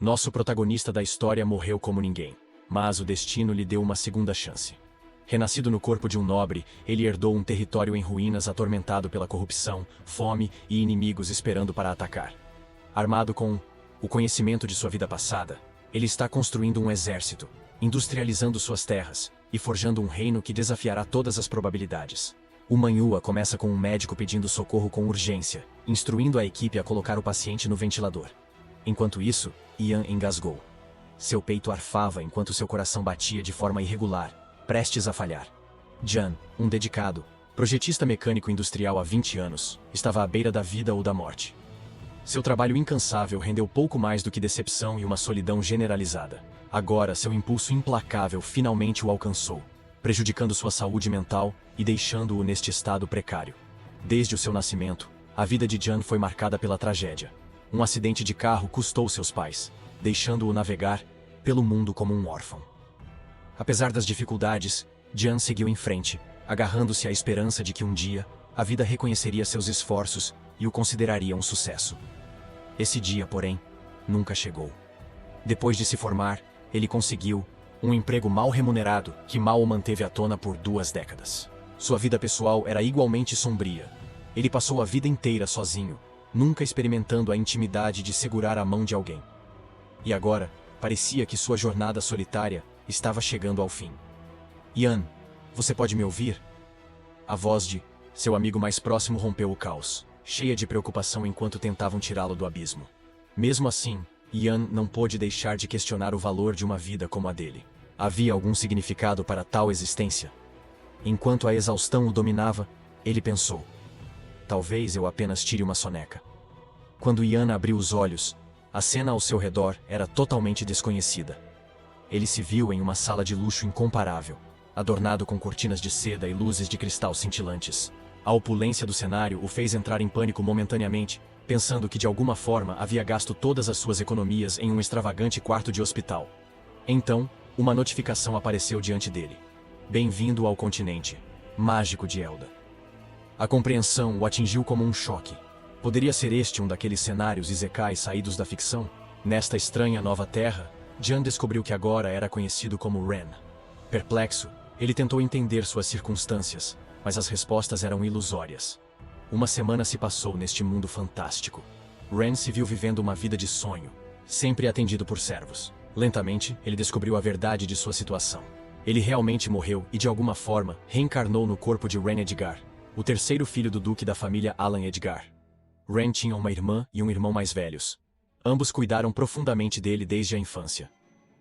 Nosso protagonista da história morreu como ninguém, mas o destino lhe deu uma segunda chance. Renascido no corpo de um nobre, ele herdou um território em ruínas atormentado pela corrupção, fome e inimigos esperando para atacar. Armado com o conhecimento de sua vida passada, ele está construindo um exército, industrializando suas terras e forjando um reino que desafiará todas as probabilidades. O Manhua começa com um médico pedindo socorro com urgência, instruindo a equipe a colocar o paciente no ventilador. Enquanto isso, Ian engasgou. Seu peito arfava enquanto seu coração batia de forma irregular, prestes a falhar. Jan, um dedicado, projetista mecânico industrial há 20 anos, estava à beira da vida ou da morte. Seu trabalho incansável rendeu pouco mais do que decepção e uma solidão generalizada. Agora, seu impulso implacável finalmente o alcançou, prejudicando sua saúde mental e deixando-o neste estado precário. Desde o seu nascimento, a vida de Jan foi marcada pela tragédia. Um acidente de carro custou seus pais, deixando-o navegar pelo mundo como um órfão. Apesar das dificuldades, Jan seguiu em frente, agarrando-se à esperança de que um dia, a vida reconheceria seus esforços e o consideraria um sucesso. Esse dia, porém, nunca chegou. Depois de se formar, ele conseguiu um emprego mal remunerado que mal o manteve à tona por 2 décadas. Sua vida pessoal era igualmente sombria. Ele passou a vida inteira sozinho, nunca experimentando a intimidade de segurar a mão de alguém. E agora, parecia que sua jornada solitária estava chegando ao fim. Ian, você pode me ouvir? A voz de seu amigo mais próximo rompeu o caos, cheia de preocupação enquanto tentavam tirá-lo do abismo. Mesmo assim, Ian não pôde deixar de questionar o valor de uma vida como a dele. Havia algum significado para tal existência? Enquanto a exaustão o dominava, ele pensou: talvez eu apenas tire uma soneca. Quando Ian abriu os olhos, a cena ao seu redor era totalmente desconhecida. Ele se viu em uma sala de luxo incomparável, adornado com cortinas de seda e luzes de cristal cintilantes. A opulência do cenário o fez entrar em pânico momentaneamente, pensando que de alguma forma havia gasto todas as suas economias em um extravagante quarto de hospital. Então, uma notificação apareceu diante dele. Bem-vindo ao continente mágico de Elda. A compreensão o atingiu como um choque. Poderia ser este um daqueles cenários isekais saídos da ficção? Nesta estranha nova terra, Jan descobriu que agora era conhecido como Ren. Perplexo, ele tentou entender suas circunstâncias, mas as respostas eram ilusórias. Uma semana se passou neste mundo fantástico. Ren se viu vivendo uma vida de sonho, sempre atendido por servos. Lentamente, ele descobriu a verdade de sua situação. Ele realmente morreu e, de alguma forma, reencarnou no corpo de Ren Edgar, o terceiro filho do duque da família Alan Edgar. Ren tinha uma irmã e um irmão mais velhos. Ambos cuidaram profundamente dele desde a infância.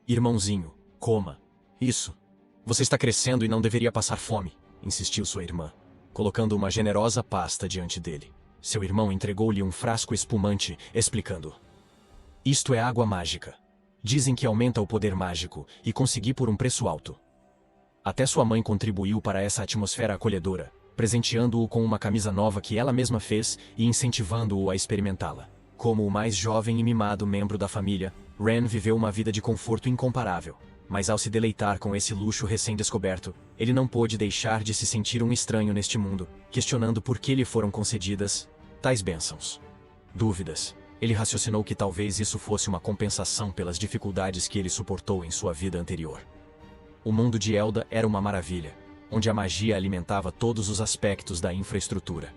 Irmãozinho, coma. Isso. Você está crescendo e não deveria passar fome, insistiu sua irmã, colocando uma generosa pasta diante dele. Seu irmão entregou-lhe um frasco espumante, explicando: isto é água mágica. Dizem que aumenta o poder mágico e consegui por um preço alto. Até sua mãe contribuiu para essa atmosfera acolhedora, presenteando-o com uma camisa nova que ela mesma fez e incentivando-o a experimentá-la. Como o mais jovem e mimado membro da família, Ren viveu uma vida de conforto incomparável. Mas ao se deleitar com esse luxo recém-descoberto, ele não pôde deixar de se sentir um estranho neste mundo, questionando por que lhe foram concedidas tais bênçãos. Dúvidas. Ele raciocinou que talvez isso fosse uma compensação pelas dificuldades que ele suportou em sua vida anterior. O mundo de Elda era uma maravilha, onde a magia alimentava todos os aspectos da infraestrutura.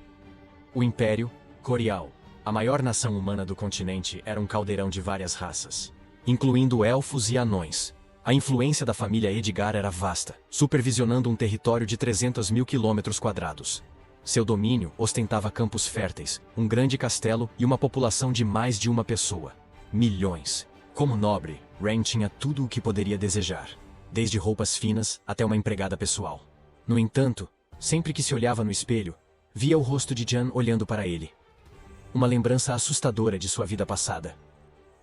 O Império Corial, a maior nação humana do continente, era um caldeirão de várias raças, incluindo elfos e anões. A influência da família Edgar era vasta, supervisionando um território de 300 mil quilômetros quadrados. Seu domínio ostentava campos férteis, um grande castelo e uma população de mais de uma pessoa. Milhões. Como nobre, Ren tinha tudo o que poderia desejar, desde roupas finas até uma empregada pessoal. No entanto, sempre que se olhava no espelho, via o rosto de Jan olhando para ele. Uma lembrança assustadora de sua vida passada.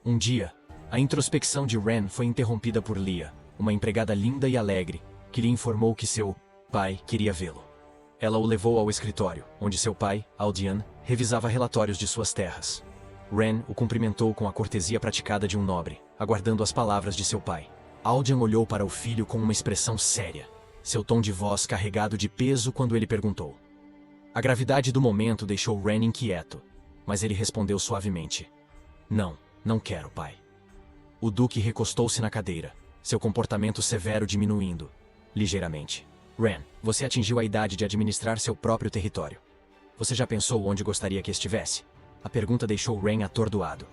Um dia, a introspecção de Ren foi interrompida por Lia, uma empregada linda e alegre, que lhe informou que seu pai queria vê-lo. Ela o levou ao escritório, onde seu pai, Aldian, revisava relatórios de suas terras. Ren o cumprimentou com a cortesia praticada de um nobre, aguardando as palavras de seu pai. Aldian olhou para o filho com uma expressão séria, seu tom de voz carregado de peso quando ele perguntou. A gravidade do momento deixou Ren inquieto, mas ele respondeu suavemente: não quero, pai. O Duque recostou-se na cadeira, seu comportamento severo diminuindo ligeiramente. Ren, você atingiu a idade de administrar seu próprio território. Você já pensou onde gostaria que estivesse? A pergunta deixou Ren atordoado.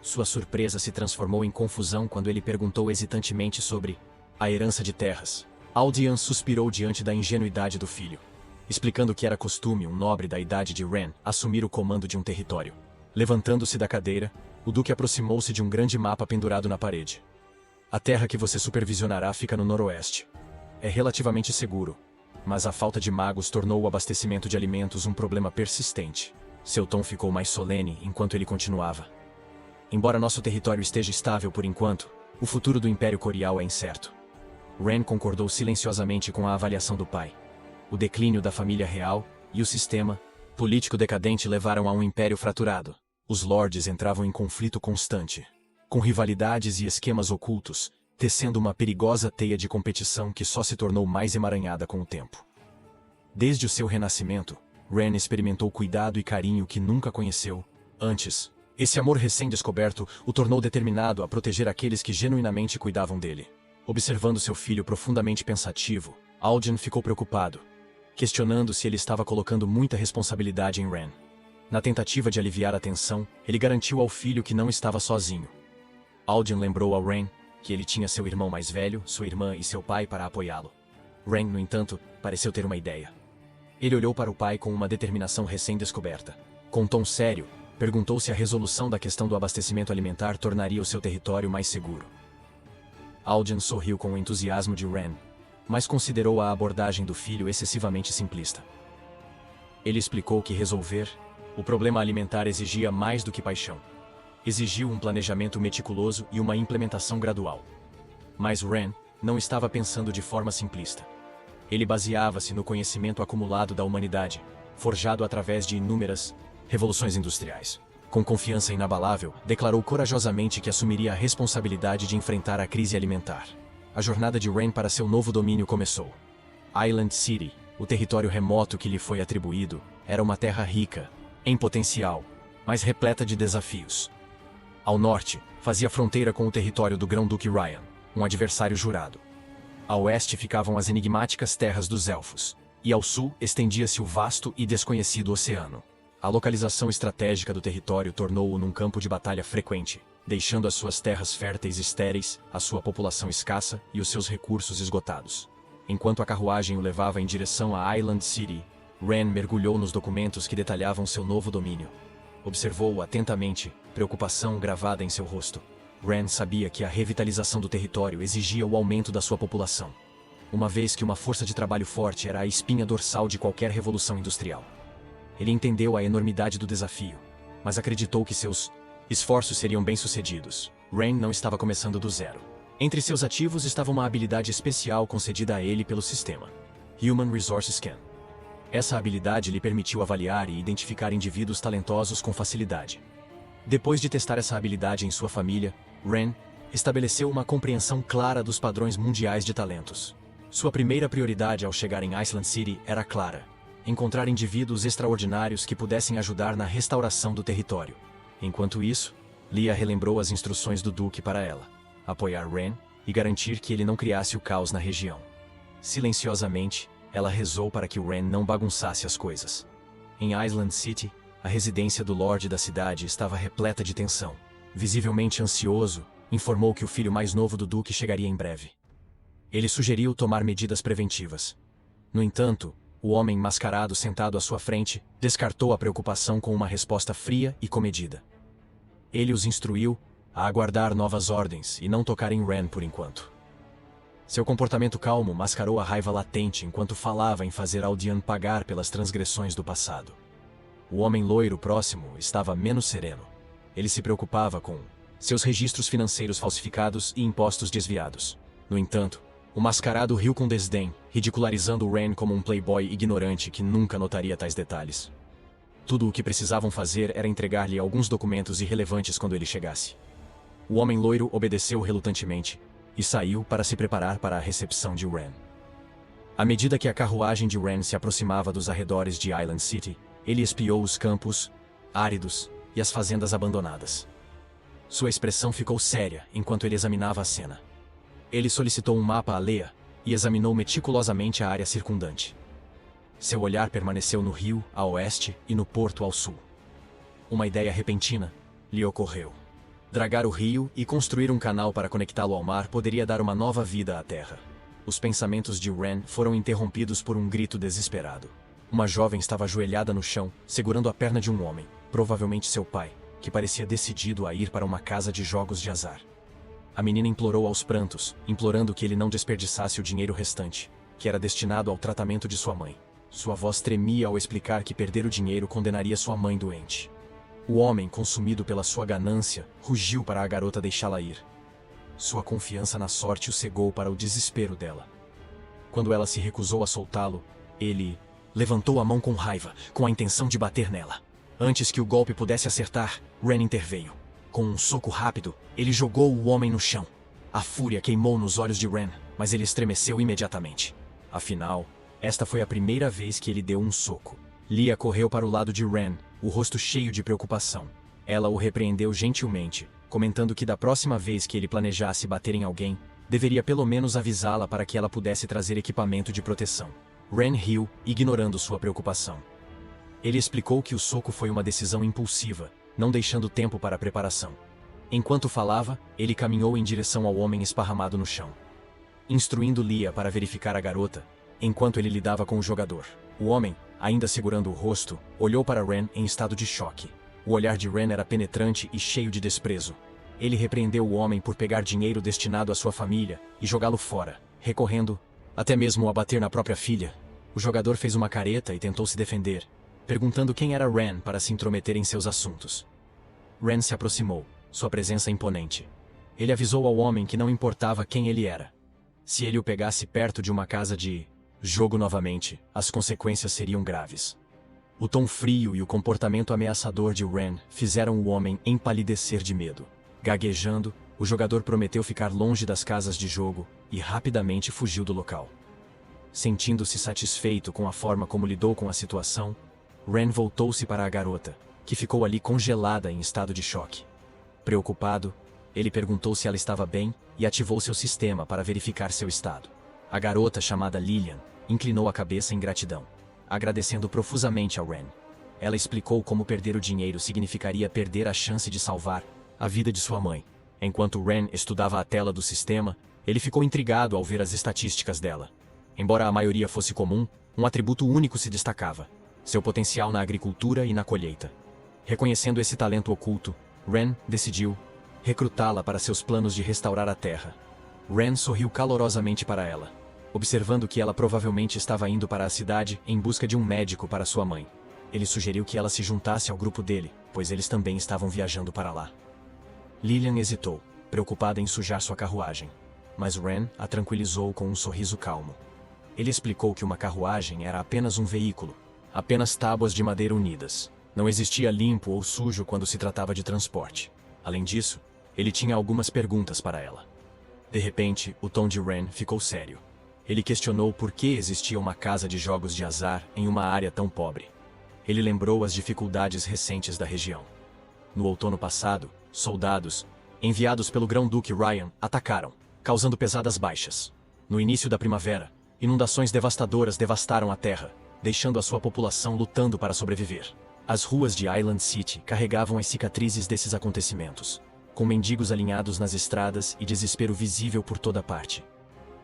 Sua surpresa se transformou em confusão quando ele perguntou hesitantemente sobre a herança de terras. Aldian suspirou diante da ingenuidade do filho, explicando que era costume um nobre da idade de Ren assumir o comando de um território. Levantando-se da cadeira, o Duque aproximou-se de um grande mapa pendurado na parede. A terra que você supervisionará fica no noroeste. É relativamente seguro, mas a falta de magos tornou o abastecimento de alimentos um problema persistente. Seu tom ficou mais solene enquanto ele continuava. Embora nosso território esteja estável por enquanto, o futuro do Império Corial é incerto. Ren concordou silenciosamente com a avaliação do pai. O declínio da família real e o sistema político decadente levaram a um império fraturado. Os lords entravam em conflito constante, com rivalidades e esquemas ocultos, tecendo uma perigosa teia de competição que só se tornou mais emaranhada com o tempo. Desde o seu renascimento, Ren experimentou cuidado e carinho que nunca conheceu antes. Esse amor recém-descoberto o tornou determinado a proteger aqueles que genuinamente cuidavam dele. Observando seu filho profundamente pensativo, Aldian ficou preocupado, questionando se ele estava colocando muita responsabilidade em Ren. Na tentativa de aliviar a tensão, ele garantiu ao filho que não estava sozinho. Aldian lembrou a Ren que ele tinha seu irmão mais velho, sua irmã e seu pai para apoiá-lo. Ren, no entanto, pareceu ter uma ideia. Ele olhou para o pai com uma determinação recém-descoberta. Com um tom sério, perguntou se a resolução da questão do abastecimento alimentar tornaria o seu território mais seguro. Aldian sorriu com o entusiasmo de Ren, mas considerou a abordagem do filho excessivamente simplista. Ele explicou que resolver o problema alimentar exigia mais do que paixão. Exigiu um planejamento meticuloso e uma implementação gradual. Mas Ren não estava pensando de forma simplista. Ele baseava-se no conhecimento acumulado da humanidade, forjado através de inúmeras revoluções industriais. Com confiança inabalável, declarou corajosamente que assumiria a responsabilidade de enfrentar a crise alimentar. A jornada de Ren para seu novo domínio começou. Island City, o território remoto que lhe foi atribuído, era uma terra rica em potencial, mas repleta de desafios. Ao norte, fazia fronteira com o território do Grão-Duque Ryan, um adversário jurado. A oeste ficavam as enigmáticas terras dos Elfos, e ao sul estendia-se o vasto e desconhecido oceano. A localização estratégica do território tornou-o num campo de batalha frequente, deixando as suas terras férteis estéreis, a sua população escassa e os seus recursos esgotados. Enquanto a carruagem o levava em direção a Island City, Ren mergulhou nos documentos que detalhavam seu novo domínio. Observou-o atentamente, preocupação gravada em seu rosto. Ren sabia que a revitalização do território exigia o aumento da sua população, uma vez que uma força de trabalho forte era a espinha dorsal de qualquer revolução industrial. Ele entendeu a enormidade do desafio, mas acreditou que seus esforços seriam bem-sucedidos. Ren não estava começando do zero. Entre seus ativos estava uma habilidade especial concedida a ele pelo sistema, Human Resource Scan. Essa habilidade lhe permitiu avaliar e identificar indivíduos talentosos com facilidade. Depois de testar essa habilidade em sua família, Ren estabeleceu uma compreensão clara dos padrões mundiais de talentos. Sua primeira prioridade ao chegar em Island City era clara: encontrar indivíduos extraordinários que pudessem ajudar na restauração do território. Enquanto isso, Lia relembrou as instruções do Duque para ela: apoiar Ren e garantir que ele não criasse o caos na região. Silenciosamente, ela rezou para que Ren não bagunçasse as coisas. Em Island City, a residência do Lorde da cidade estava repleta de tensão. Visivelmente ansioso, informou que o filho mais novo do Duque chegaria em breve. Ele sugeriu tomar medidas preventivas. No entanto, o homem mascarado sentado à sua frente descartou a preocupação com uma resposta fria e comedida. Ele os instruiu a aguardar novas ordens e não tocar em Ren por enquanto. Seu comportamento calmo mascarou a raiva latente enquanto falava em fazer Aldian pagar pelas transgressões do passado. O homem loiro próximo estava menos sereno. Ele se preocupava com seus registros financeiros falsificados e impostos desviados. No entanto, o mascarado riu com desdém, ridicularizando Ren como um playboy ignorante que nunca notaria tais detalhes. Tudo o que precisavam fazer era entregar-lhe alguns documentos irrelevantes quando ele chegasse. O homem loiro obedeceu relutantemente e saiu para se preparar para a recepção de Ren. À medida que a carruagem de Ren se aproximava dos arredores de Island City, ele espiou os campos áridos e as fazendas abandonadas. Sua expressão ficou séria enquanto ele examinava a cena. Ele solicitou um mapa a Leia e examinou meticulosamente a área circundante. Seu olhar permaneceu no rio a oeste e no porto ao sul. Uma ideia repentina lhe ocorreu. Dragar o rio e construir um canal para conectá-lo ao mar poderia dar uma nova vida à terra. Os pensamentos de Ren foram interrompidos por um grito desesperado. Uma jovem estava ajoelhada no chão, segurando a perna de um homem, provavelmente seu pai, que parecia decidido a ir para uma casa de jogos de azar. A menina implorou aos prantos, implorando que ele não desperdiçasse o dinheiro restante, que era destinado ao tratamento de sua mãe. Sua voz tremia ao explicar que perder o dinheiro condenaria sua mãe doente. O homem, consumido pela sua ganância, rugiu para a garota deixá-la ir. Sua confiança na sorte o cegou para o desespero dela. Quando ela se recusou a soltá-lo, ele levantou a mão com raiva, com a intenção de bater nela. Antes que o golpe pudesse acertar, Ren interveio. Com um soco rápido, ele jogou o homem no chão. A fúria queimou nos olhos de Ren, mas ele estremeceu imediatamente. Afinal, esta foi a primeira vez que ele deu um soco. Leia correu para o lado de Ren, o rosto cheio de preocupação. Ela o repreendeu gentilmente, comentando que da próxima vez que ele planejasse bater em alguém, deveria pelo menos avisá-la para que ela pudesse trazer equipamento de proteção. Ren riu, ignorando sua preocupação. Ele explicou que o soco foi uma decisão impulsiva, não deixando tempo para a preparação. Enquanto falava, ele caminhou em direção ao homem esparramado no chão, instruindo Leia para verificar a garota, enquanto ele lidava com o jogador. O homem, ainda segurando o rosto, olhou para Ren em estado de choque. O olhar de Ren era penetrante e cheio de desprezo. Ele repreendeu o homem por pegar dinheiro destinado à sua família e jogá-lo fora, recorrendo até mesmo a bater na própria filha. O jogador fez uma careta e tentou se defender, perguntando quem era Ren para se intrometer em seus assuntos. Ren se aproximou, sua presença imponente. Ele avisou ao homem que não importava quem ele era. Se ele o pegasse perto de uma casa de jogo novamente, as consequências seriam graves. O tom frio e o comportamento ameaçador de Ren fizeram o homem empalidecer de medo. Gaguejando, o jogador prometeu ficar longe das casas de jogo e rapidamente fugiu do local. Sentindo-se satisfeito com a forma como lidou com a situação, Ren voltou-se para a garota, que ficou ali congelada em estado de choque. Preocupado, ele perguntou se ela estava bem e ativou seu sistema para verificar seu estado. A garota, chamada Lillian, inclinou a cabeça em gratidão, agradecendo profusamente a Ren. Ela explicou como perder o dinheiro significaria perder a chance de salvar a vida de sua mãe. Enquanto Ren estudava a tela do sistema, ele ficou intrigado ao ver as estatísticas dela. Embora a maioria fosse comum, um atributo único se destacava: seu potencial na agricultura e na colheita. Reconhecendo esse talento oculto, Ren decidiu recrutá-la para seus planos de restaurar a terra. Ren sorriu calorosamente para ela, observando que ela provavelmente estava indo para a cidade em busca de um médico para sua mãe. Ele sugeriu que ela se juntasse ao grupo dele, pois eles também estavam viajando para lá. Lillian hesitou, preocupada em sujar sua carruagem, mas Ren a tranquilizou com um sorriso calmo. Ele explicou que uma carruagem era apenas um veículo, apenas tábuas de madeira unidas. Não existia limpo ou sujo quando se tratava de transporte. Além disso, ele tinha algumas perguntas para ela. De repente, o tom de Ren ficou sério. Ele questionou por que existia uma casa de jogos de azar em uma área tão pobre. Ele lembrou as dificuldades recentes da região. No outono passado, soldados, enviados pelo Grão-Duque Ryan, atacaram, causando pesadas baixas. No início da primavera, inundações devastadoras devastaram a terra, deixando a sua população lutando para sobreviver. As ruas de Island City carregavam as cicatrizes desses acontecimentos, com mendigos alinhados nas estradas e desespero visível por toda parte.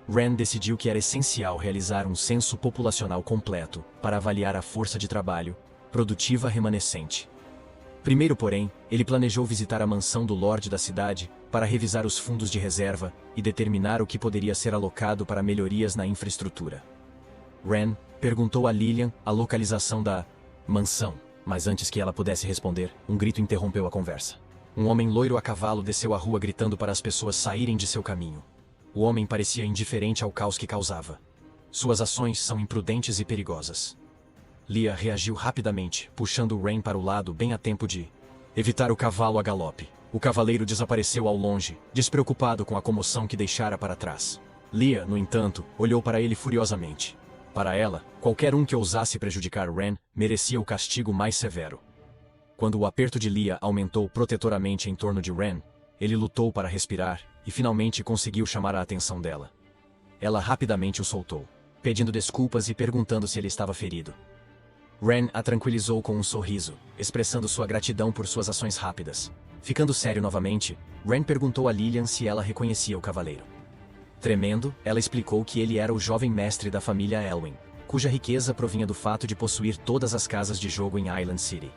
Ren decidiu que era essencial realizar um censo populacional completo para avaliar a força de trabalho produtiva remanescente. Primeiro, porém, ele planejou visitar a mansão do Lorde da cidade para revisar os fundos de reserva e determinar o que poderia ser alocado para melhorias na infraestrutura. Ren perguntou a Lillian a localização da mansão, mas antes que ela pudesse responder, um grito interrompeu a conversa. Um homem loiro a cavalo desceu a rua gritando para as pessoas saírem de seu caminho. O homem parecia indiferente ao caos que causava. Suas ações são imprudentes e perigosas. Leia reagiu rapidamente, puxando Ren para o lado bem a tempo de evitar o cavalo a galope. O cavaleiro desapareceu ao longe, despreocupado com a comoção que deixara para trás. Leia, no entanto, olhou para ele furiosamente. Para ela, qualquer um que ousasse prejudicar Ren merecia o castigo mais severo. Quando o aperto de Leia aumentou protetoramente em torno de Ren, Ele lutou para respirar e finalmente conseguiu chamar a atenção dela. Ela rapidamente o soltou, pedindo desculpas e perguntando se ele estava ferido. Ren a tranquilizou com um sorriso, expressando sua gratidão por suas ações rápidas. Ficando sério novamente, Ren perguntou a Lilian se ela reconhecia o cavaleiro. Tremendo, ela explicou que ele era o jovem mestre da família Elwyn, cuja riqueza provinha do fato de possuir todas as casas de jogo em Island City.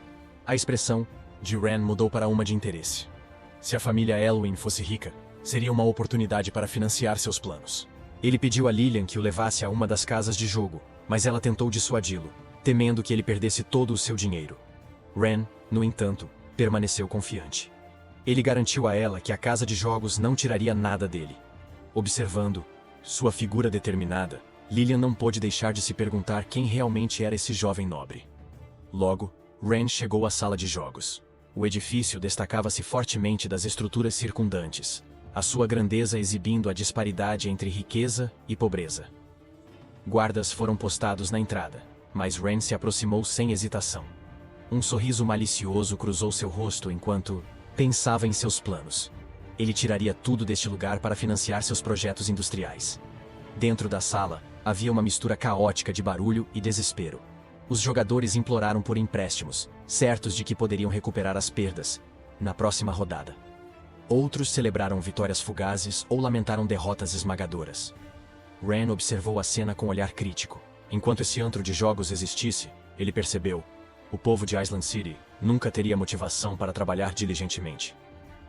A expressão de Ren mudou para uma de interesse. Se a família Elwyn fosse rica, seria uma oportunidade para financiar seus planos. Ele pediu a Lilian que o levasse a uma das casas de jogo, mas ela tentou dissuadi-lo, temendo que ele perdesse todo o seu dinheiro. Ren, no entanto, permaneceu confiante. Ele garantiu a ela que a casa de jogos não tiraria nada dele. Observando sua figura determinada, Lilian não pôde deixar de se perguntar quem realmente era esse jovem nobre. Logo, Ren chegou à sala de jogos. O edifício destacava-se fortemente das estruturas circundantes, a sua grandeza exibindo a disparidade entre riqueza e pobreza. Guardas foram postados na entrada, mas Ren se aproximou sem hesitação. Um sorriso malicioso cruzou seu rosto enquanto pensava em seus planos. Ele tiraria tudo deste lugar para financiar seus projetos industriais. Dentro da sala, havia uma mistura caótica de barulho e desespero. Os jogadores imploraram por empréstimos, certos de que poderiam recuperar as perdas na próxima rodada. Outros celebraram vitórias fugazes ou lamentaram derrotas esmagadoras. Ren observou a cena com olhar crítico. Enquanto esse antro de jogos existisse, ele percebeu: o povo de Island City nunca teria motivação para trabalhar diligentemente.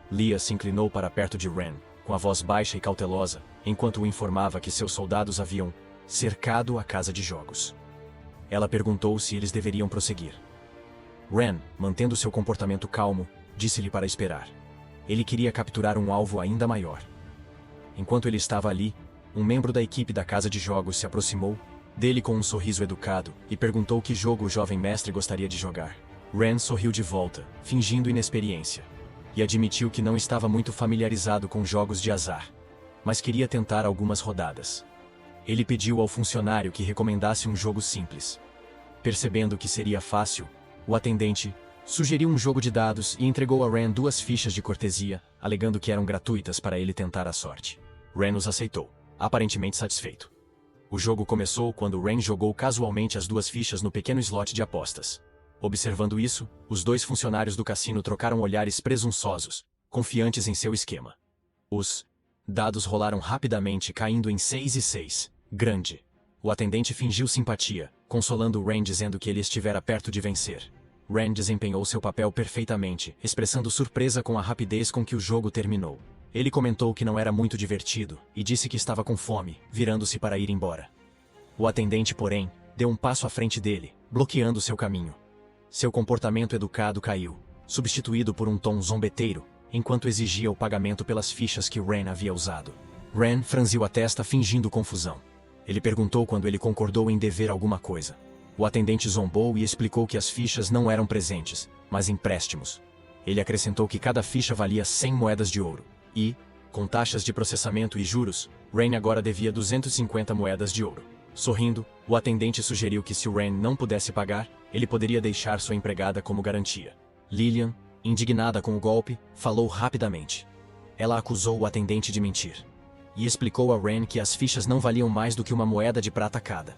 Leah se inclinou para perto de Ren, com a voz baixa e cautelosa, enquanto o informava que seus soldados haviam cercado a casa de jogos. Ela perguntou se eles deveriam prosseguir. Ren, mantendo seu comportamento calmo, disse-lhe para esperar. Ele queria capturar um alvo ainda maior. Enquanto ele estava ali, um membro da equipe da casa de jogos se aproximou dele com um sorriso educado e perguntou que jogo o jovem mestre gostaria de jogar. Ren sorriu de volta, fingindo inexperiência, e admitiu que não estava muito familiarizado com jogos de azar, mas queria tentar algumas rodadas. Ele pediu ao funcionário que recomendasse um jogo simples. Percebendo que seria fácil, o atendente sugeriu um jogo de dados e entregou a Ren 2 fichas de cortesia, alegando que eram gratuitas para ele tentar a sorte. Ren os aceitou, aparentemente satisfeito. O jogo começou quando Ren jogou casualmente as 2 fichas no pequeno slot de apostas. Observando isso, os 2 funcionários do cassino trocaram olhares presunçosos, confiantes em seu esquema. Os dados rolaram rapidamente, caindo em 6 e 6. Grande. O atendente fingiu simpatia, consolando Ren dizendo que ele estivera perto de vencer. Ren desempenhou seu papel perfeitamente, expressando surpresa com a rapidez com que o jogo terminou. Ele comentou que não era muito divertido, e disse que estava com fome, virando-se para ir embora. O atendente, porém, deu um passo à frente dele, bloqueando seu caminho. Seu comportamento educado caiu, substituído por um tom zombeteiro, enquanto exigia o pagamento pelas fichas que Ren havia usado. Ren franziu a testa fingindo confusão. Ele perguntou quando ele concordou em dever alguma coisa. O atendente zombou e explicou que as fichas não eram presentes, mas empréstimos. Ele acrescentou que cada ficha valia 100 moedas de ouro, e, com taxas de processamento e juros, Ren agora devia 250 moedas de ouro. Sorrindo, o atendente sugeriu que se o Ren não pudesse pagar, ele poderia deixar sua empregada como garantia. Lilian, indignada com o golpe, falou rapidamente. Ela acusou o atendente de mentir e explicou a Ren que as fichas não valiam mais do que uma moeda de prata cada.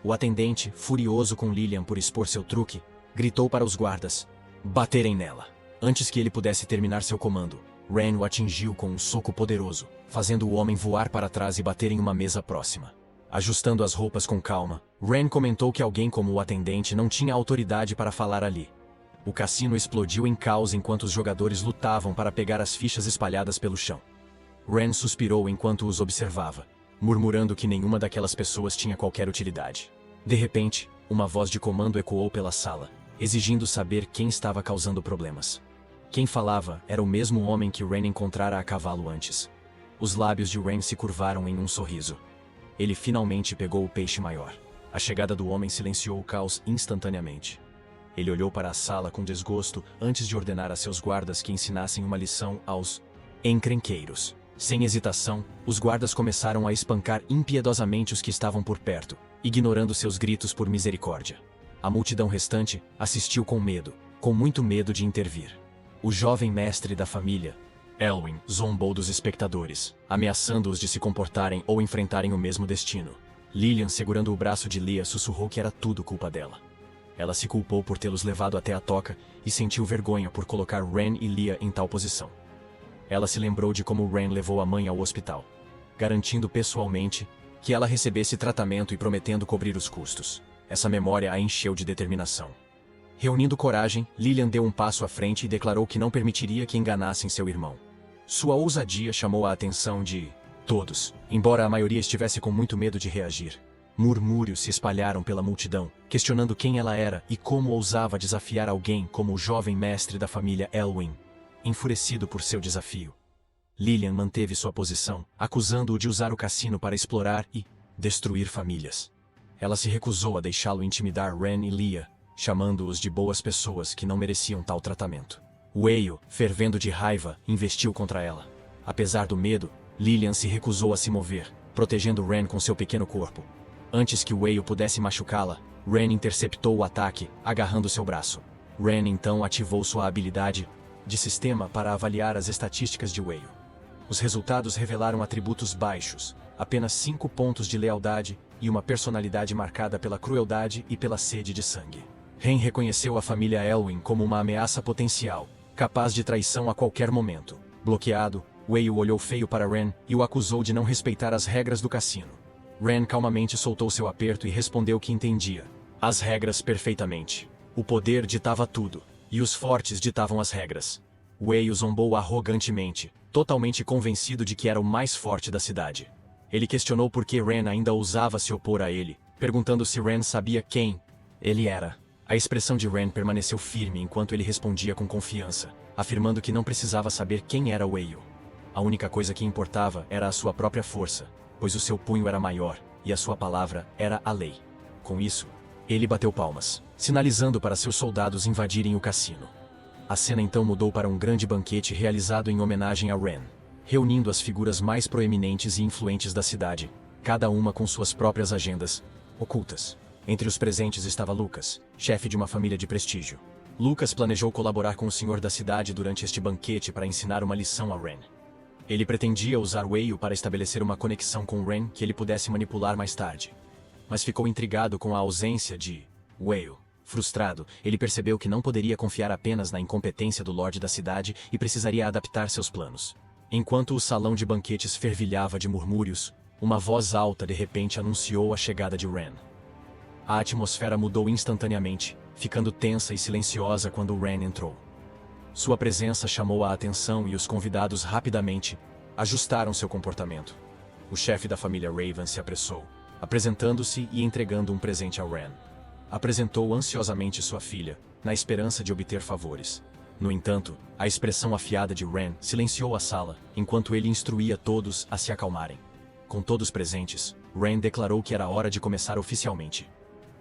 O atendente, furioso com Lilian por expor seu truque, gritou para os guardas baterem nela. Antes que ele pudesse terminar seu comando, Ren o atingiu com um soco poderoso, fazendo o homem voar para trás e bater em uma mesa próxima. Ajustando as roupas com calma, Ren comentou que alguém como o atendente não tinha autoridade para falar ali. O cassino explodiu em caos enquanto os jogadores lutavam para pegar as fichas espalhadas pelo chão. Ren suspirou enquanto os observava, murmurando que nenhuma daquelas pessoas tinha qualquer utilidade. De repente, uma voz de comando ecoou pela sala, exigindo saber quem estava causando problemas. Quem falava era o mesmo homem que Ren encontrara a cavalo antes. Os lábios de Ren se curvaram em um sorriso. Ele finalmente pegou o peixe maior. A chegada do homem silenciou o caos instantaneamente. Ele olhou para a sala com desgosto antes de ordenar a seus guardas que ensinassem uma lição aos encrenqueiros. Sem hesitação, os guardas começaram a espancar impiedosamente os que estavam por perto, ignorando seus gritos por misericórdia. A multidão restante assistiu com medo, com muito medo de intervir. O jovem mestre da família Elwyn zombou dos espectadores, ameaçando-os de se comportarem ou enfrentarem o mesmo destino. Lilian, segurando o braço de Leah, sussurrou que era tudo culpa dela. Ela se culpou por tê-los levado até a toca e sentiu vergonha por colocar Ren e Leah em tal posição. Ela se lembrou de como Ren levou a mãe ao hospital, garantindo pessoalmente que ela recebesse tratamento e prometendo cobrir os custos. Essa memória a encheu de determinação. Reunindo coragem, Lilian deu um passo à frente e declarou que não permitiria que enganassem seu irmão. Sua ousadia chamou a atenção de todos, embora a maioria estivesse com muito medo de reagir. Murmúrios se espalharam pela multidão, questionando quem ela era e como ousava desafiar alguém como o jovem mestre da família Elwyn. Enfurecido por seu desafio, Lilian manteve sua posição, acusando-o de usar o cassino para explorar e destruir famílias. Ela se recusou a deixá-lo intimidar Ren e Leah, chamando-os de boas pessoas que não mereciam tal tratamento. Whale, fervendo de raiva, investiu contra ela. Apesar do medo, Lilian se recusou a se mover, protegendo Ren com seu pequeno corpo. Antes que Whale pudesse machucá-la, Ren interceptou o ataque, agarrando seu braço. Ren então ativou sua habilidade de sistema para avaliar as estatísticas de Whale. Os resultados revelaram atributos baixos, apenas 5 pontos de lealdade e uma personalidade marcada pela crueldade e pela sede de sangue. Ren reconheceu a família Elwyn como uma ameaça potencial, capaz de traição a qualquer momento. Bloqueado, Whale olhou feio para Ren e o acusou de não respeitar as regras do cassino. Ren calmamente soltou seu aperto e respondeu que entendia as regras perfeitamente. O poder ditava tudo, e os fortes ditavam as regras. Whale zombou arrogantemente, totalmente convencido de que era o mais forte da cidade. Ele questionou por que Ren ainda ousava se opor a ele, perguntando se Ren sabia quem ele era. A expressão de Ren permaneceu firme enquanto ele respondia com confiança, afirmando que não precisava saber quem era Whale. A única coisa que importava era a sua própria força, pois o seu punho era maior, e a sua palavra era a lei. Com isso, ele bateu palmas, sinalizando para seus soldados invadirem o cassino. A cena então mudou para um grande banquete realizado em homenagem a Ren, reunindo as figuras mais proeminentes e influentes da cidade, cada uma com suas próprias agendas ocultas. Entre os presentes estava Lucas, chefe de uma família de prestígio. Lucas planejou colaborar com o senhor da cidade durante este banquete para ensinar uma lição a Ren. Ele pretendia usar Whale para estabelecer uma conexão com Ren que ele pudesse manipular mais tarde. Mas ficou intrigado com a ausência de Whale. Frustrado, ele percebeu que não poderia confiar apenas na incompetência do Lorde da cidade e precisaria adaptar seus planos. Enquanto o salão de banquetes fervilhava de murmúrios, uma voz alta de repente anunciou a chegada de Ren. A atmosfera mudou instantaneamente, ficando tensa e silenciosa quando Ren entrou. Sua presença chamou a atenção e os convidados rapidamente ajustaram seu comportamento. O chefe da família Raven se apressou, apresentando-se e entregando um presente a Ren. Apresentou ansiosamente sua filha, na esperança de obter favores. No entanto, a expressão afiada de Ren silenciou a sala, enquanto ele instruía todos a se acalmarem. Com todos presentes, Ren declarou que era hora de começar oficialmente.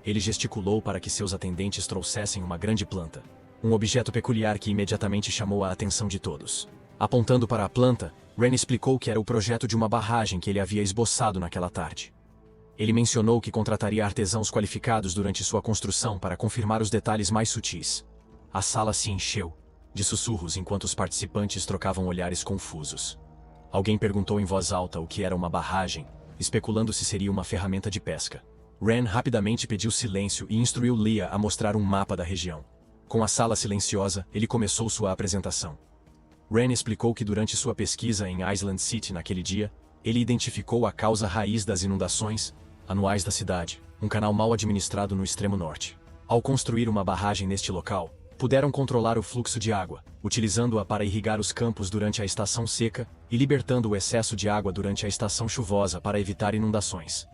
Ele gesticulou para que seus atendentes trouxessem uma grande planta, um objeto peculiar que imediatamente chamou a atenção de todos. Apontando para a planta, Ren explicou que era o projeto de uma barragem que ele havia esboçado naquela tarde. Ele mencionou que contrataria artesãos qualificados durante sua construção para confirmar os detalhes mais sutis. A sala se encheu de sussurros enquanto os participantes trocavam olhares confusos. Alguém perguntou em voz alta o que era uma barragem, especulando se seria uma ferramenta de pesca. Ren rapidamente pediu silêncio e instruiu Leah a mostrar um mapa da região. Com a sala silenciosa, ele começou sua apresentação. Ren explicou que durante sua pesquisa em Island City naquele dia, ele identificou a causa raiz das inundações anuais da cidade, um canal mal administrado no extremo norte. Ao construir uma barragem neste local, puderam controlar o fluxo de água, utilizando-a para irrigar os campos durante a estação seca e libertando o excesso de água durante a estação chuvosa para evitar inundações.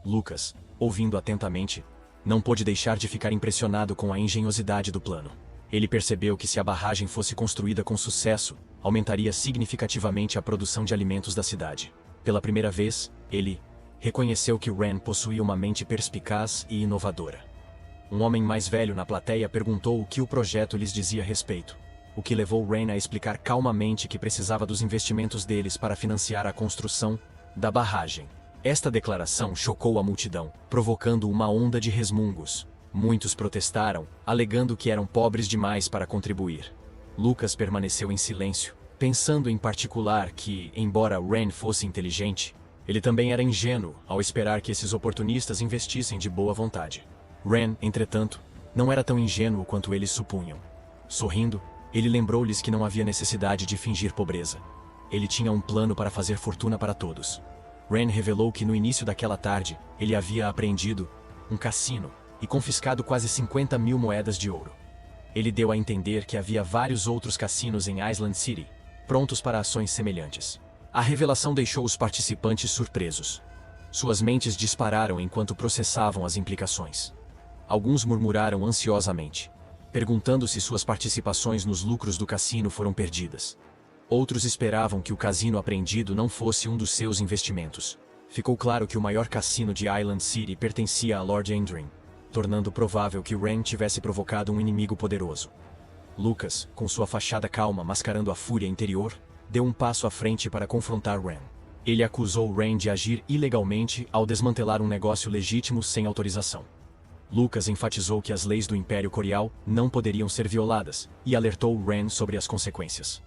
Lucas, ouvindo atentamente, não pôde deixar de ficar impressionado com a engenhosidade do plano. Ele percebeu que se a barragem fosse construída com sucesso, aumentaria significativamente a produção de alimentos da cidade. Pela primeira vez, ele reconheceu que Ren possuía uma mente perspicaz e inovadora. Um homem mais velho na plateia perguntou o que o projeto lhes dizia a respeito, o que levou Ren a explicar calmamente que precisava dos investimentos deles para financiar a construção da barragem. Esta declaração chocou a multidão, provocando uma onda de resmungos. Muitos protestaram, alegando que eram pobres demais para contribuir. Lucas permaneceu em silêncio, pensando em particular que, embora Ren fosse inteligente, ele também era ingênuo ao esperar que esses oportunistas investissem de boa vontade. Ren, entretanto, não era tão ingênuo quanto eles supunham. Sorrindo, ele lembrou-lhes que não havia necessidade de fingir pobreza. Ele tinha um plano para fazer fortuna para todos. Ren revelou que no início daquela tarde, ele havia apreendido um cassino e confiscado quase 50 mil moedas de ouro. Ele deu a entender que havia vários outros cassinos em Island City, prontos para ações semelhantes. A revelação deixou os participantes surpresos. Suas mentes dispararam enquanto processavam as implicações. Alguns murmuraram ansiosamente, perguntando se suas participações nos lucros do cassino foram perdidas. Outros esperavam que o cassino apreendido não fosse um dos seus investimentos. Ficou claro que o maior cassino de Island City pertencia a Lord Endrin, tornando provável que Ren tivesse provocado um inimigo poderoso. Lucas, com sua fachada calma mascarando a fúria interior, deu um passo à frente para confrontar Ren. Ele acusou Ren de agir ilegalmente ao desmantelar um negócio legítimo sem autorização. Lucas enfatizou que as leis do Império Corial não poderiam ser violadas e alertou Ren sobre as consequências.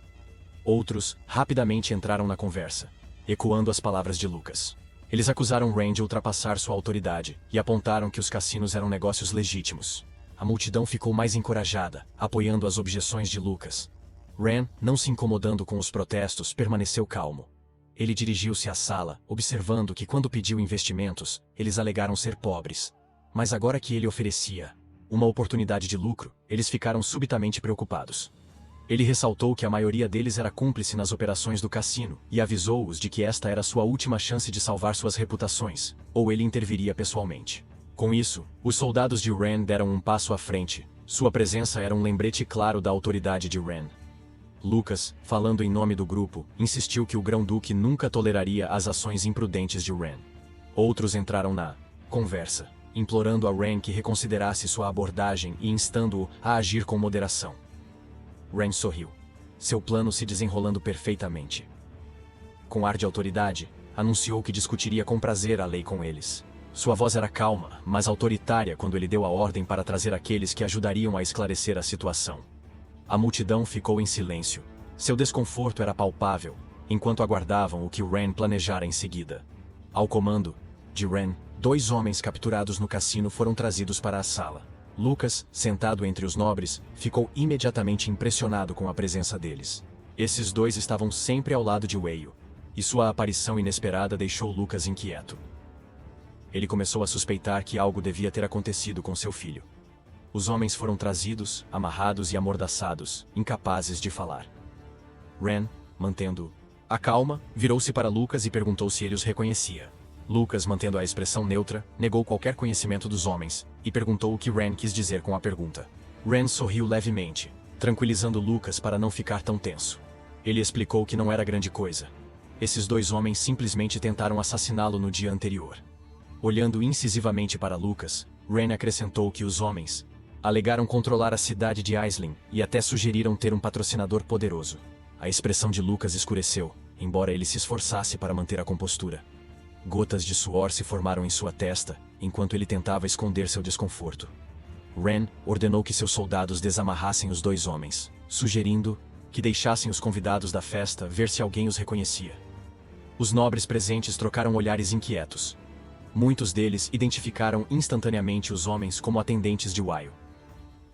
Outros rapidamente entraram na conversa, ecoando as palavras de Lucas. Eles acusaram Ren de ultrapassar sua autoridade e apontaram que os cassinos eram negócios legítimos. A multidão ficou mais encorajada, apoiando as objeções de Lucas. Ren, não se incomodando com os protestos, permaneceu calmo. Ele dirigiu-se à sala, observando que quando pediu investimentos, eles alegaram ser pobres. Mas agora que ele oferecia uma oportunidade de lucro, eles ficaram subitamente preocupados. Ele ressaltou que a maioria deles era cúmplice nas operações do cassino e avisou-os de que esta era sua última chance de salvar suas reputações, ou ele interviria pessoalmente. Com isso, os soldados de Ren deram um passo à frente. Sua presença era um lembrete claro da autoridade de Ren. Lucas, falando em nome do grupo, insistiu que o Grão-Duque nunca toleraria as ações imprudentes de Ren. Outros entraram na conversa, implorando a Ren que reconsiderasse sua abordagem e instando-o a agir com moderação. Ren sorriu, seu plano se desenrolando perfeitamente. Com ar de autoridade, anunciou que discutiria com prazer a lei com eles. Sua voz era calma, mas autoritária quando ele deu a ordem para trazer aqueles que ajudariam a esclarecer a situação. A multidão ficou em silêncio. Seu desconforto era palpável, enquanto aguardavam o que Ren planejara em seguida. Ao comando de Ren, 2 homens capturados no cassino foram trazidos para a sala. Lucas, sentado entre os nobres, ficou imediatamente impressionado com a presença deles. Esses 2 estavam sempre ao lado de Weio, e sua aparição inesperada deixou Lucas inquieto. Ele começou a suspeitar que algo devia ter acontecido com seu filho. Os homens foram trazidos, amarrados e amordaçados, incapazes de falar. Ren, mantendo a calma, virou-se para Lucas e perguntou se ele os reconhecia. Lucas, mantendo a expressão neutra, negou qualquer conhecimento dos homens, e perguntou o que Ren quis dizer com a pergunta. Ren sorriu levemente, tranquilizando Lucas para não ficar tão tenso. Ele explicou que não era grande coisa. Esses 2 homens simplesmente tentaram assassiná-lo no dia anterior. Olhando incisivamente para Lucas, Ren acrescentou que os homens alegaram controlar a cidade de Aisling e até sugeriram ter um patrocinador poderoso. A expressão de Lucas escureceu, embora ele se esforçasse para manter a compostura. Gotas de suor se formaram em sua testa, enquanto ele tentava esconder seu desconforto. Ren ordenou que seus soldados desamarrassem os 2 homens, sugerindo que deixassem os convidados da festa ver se alguém os reconhecia. Os nobres presentes trocaram olhares inquietos. Muitos deles identificaram instantaneamente os homens como atendentes de Weio.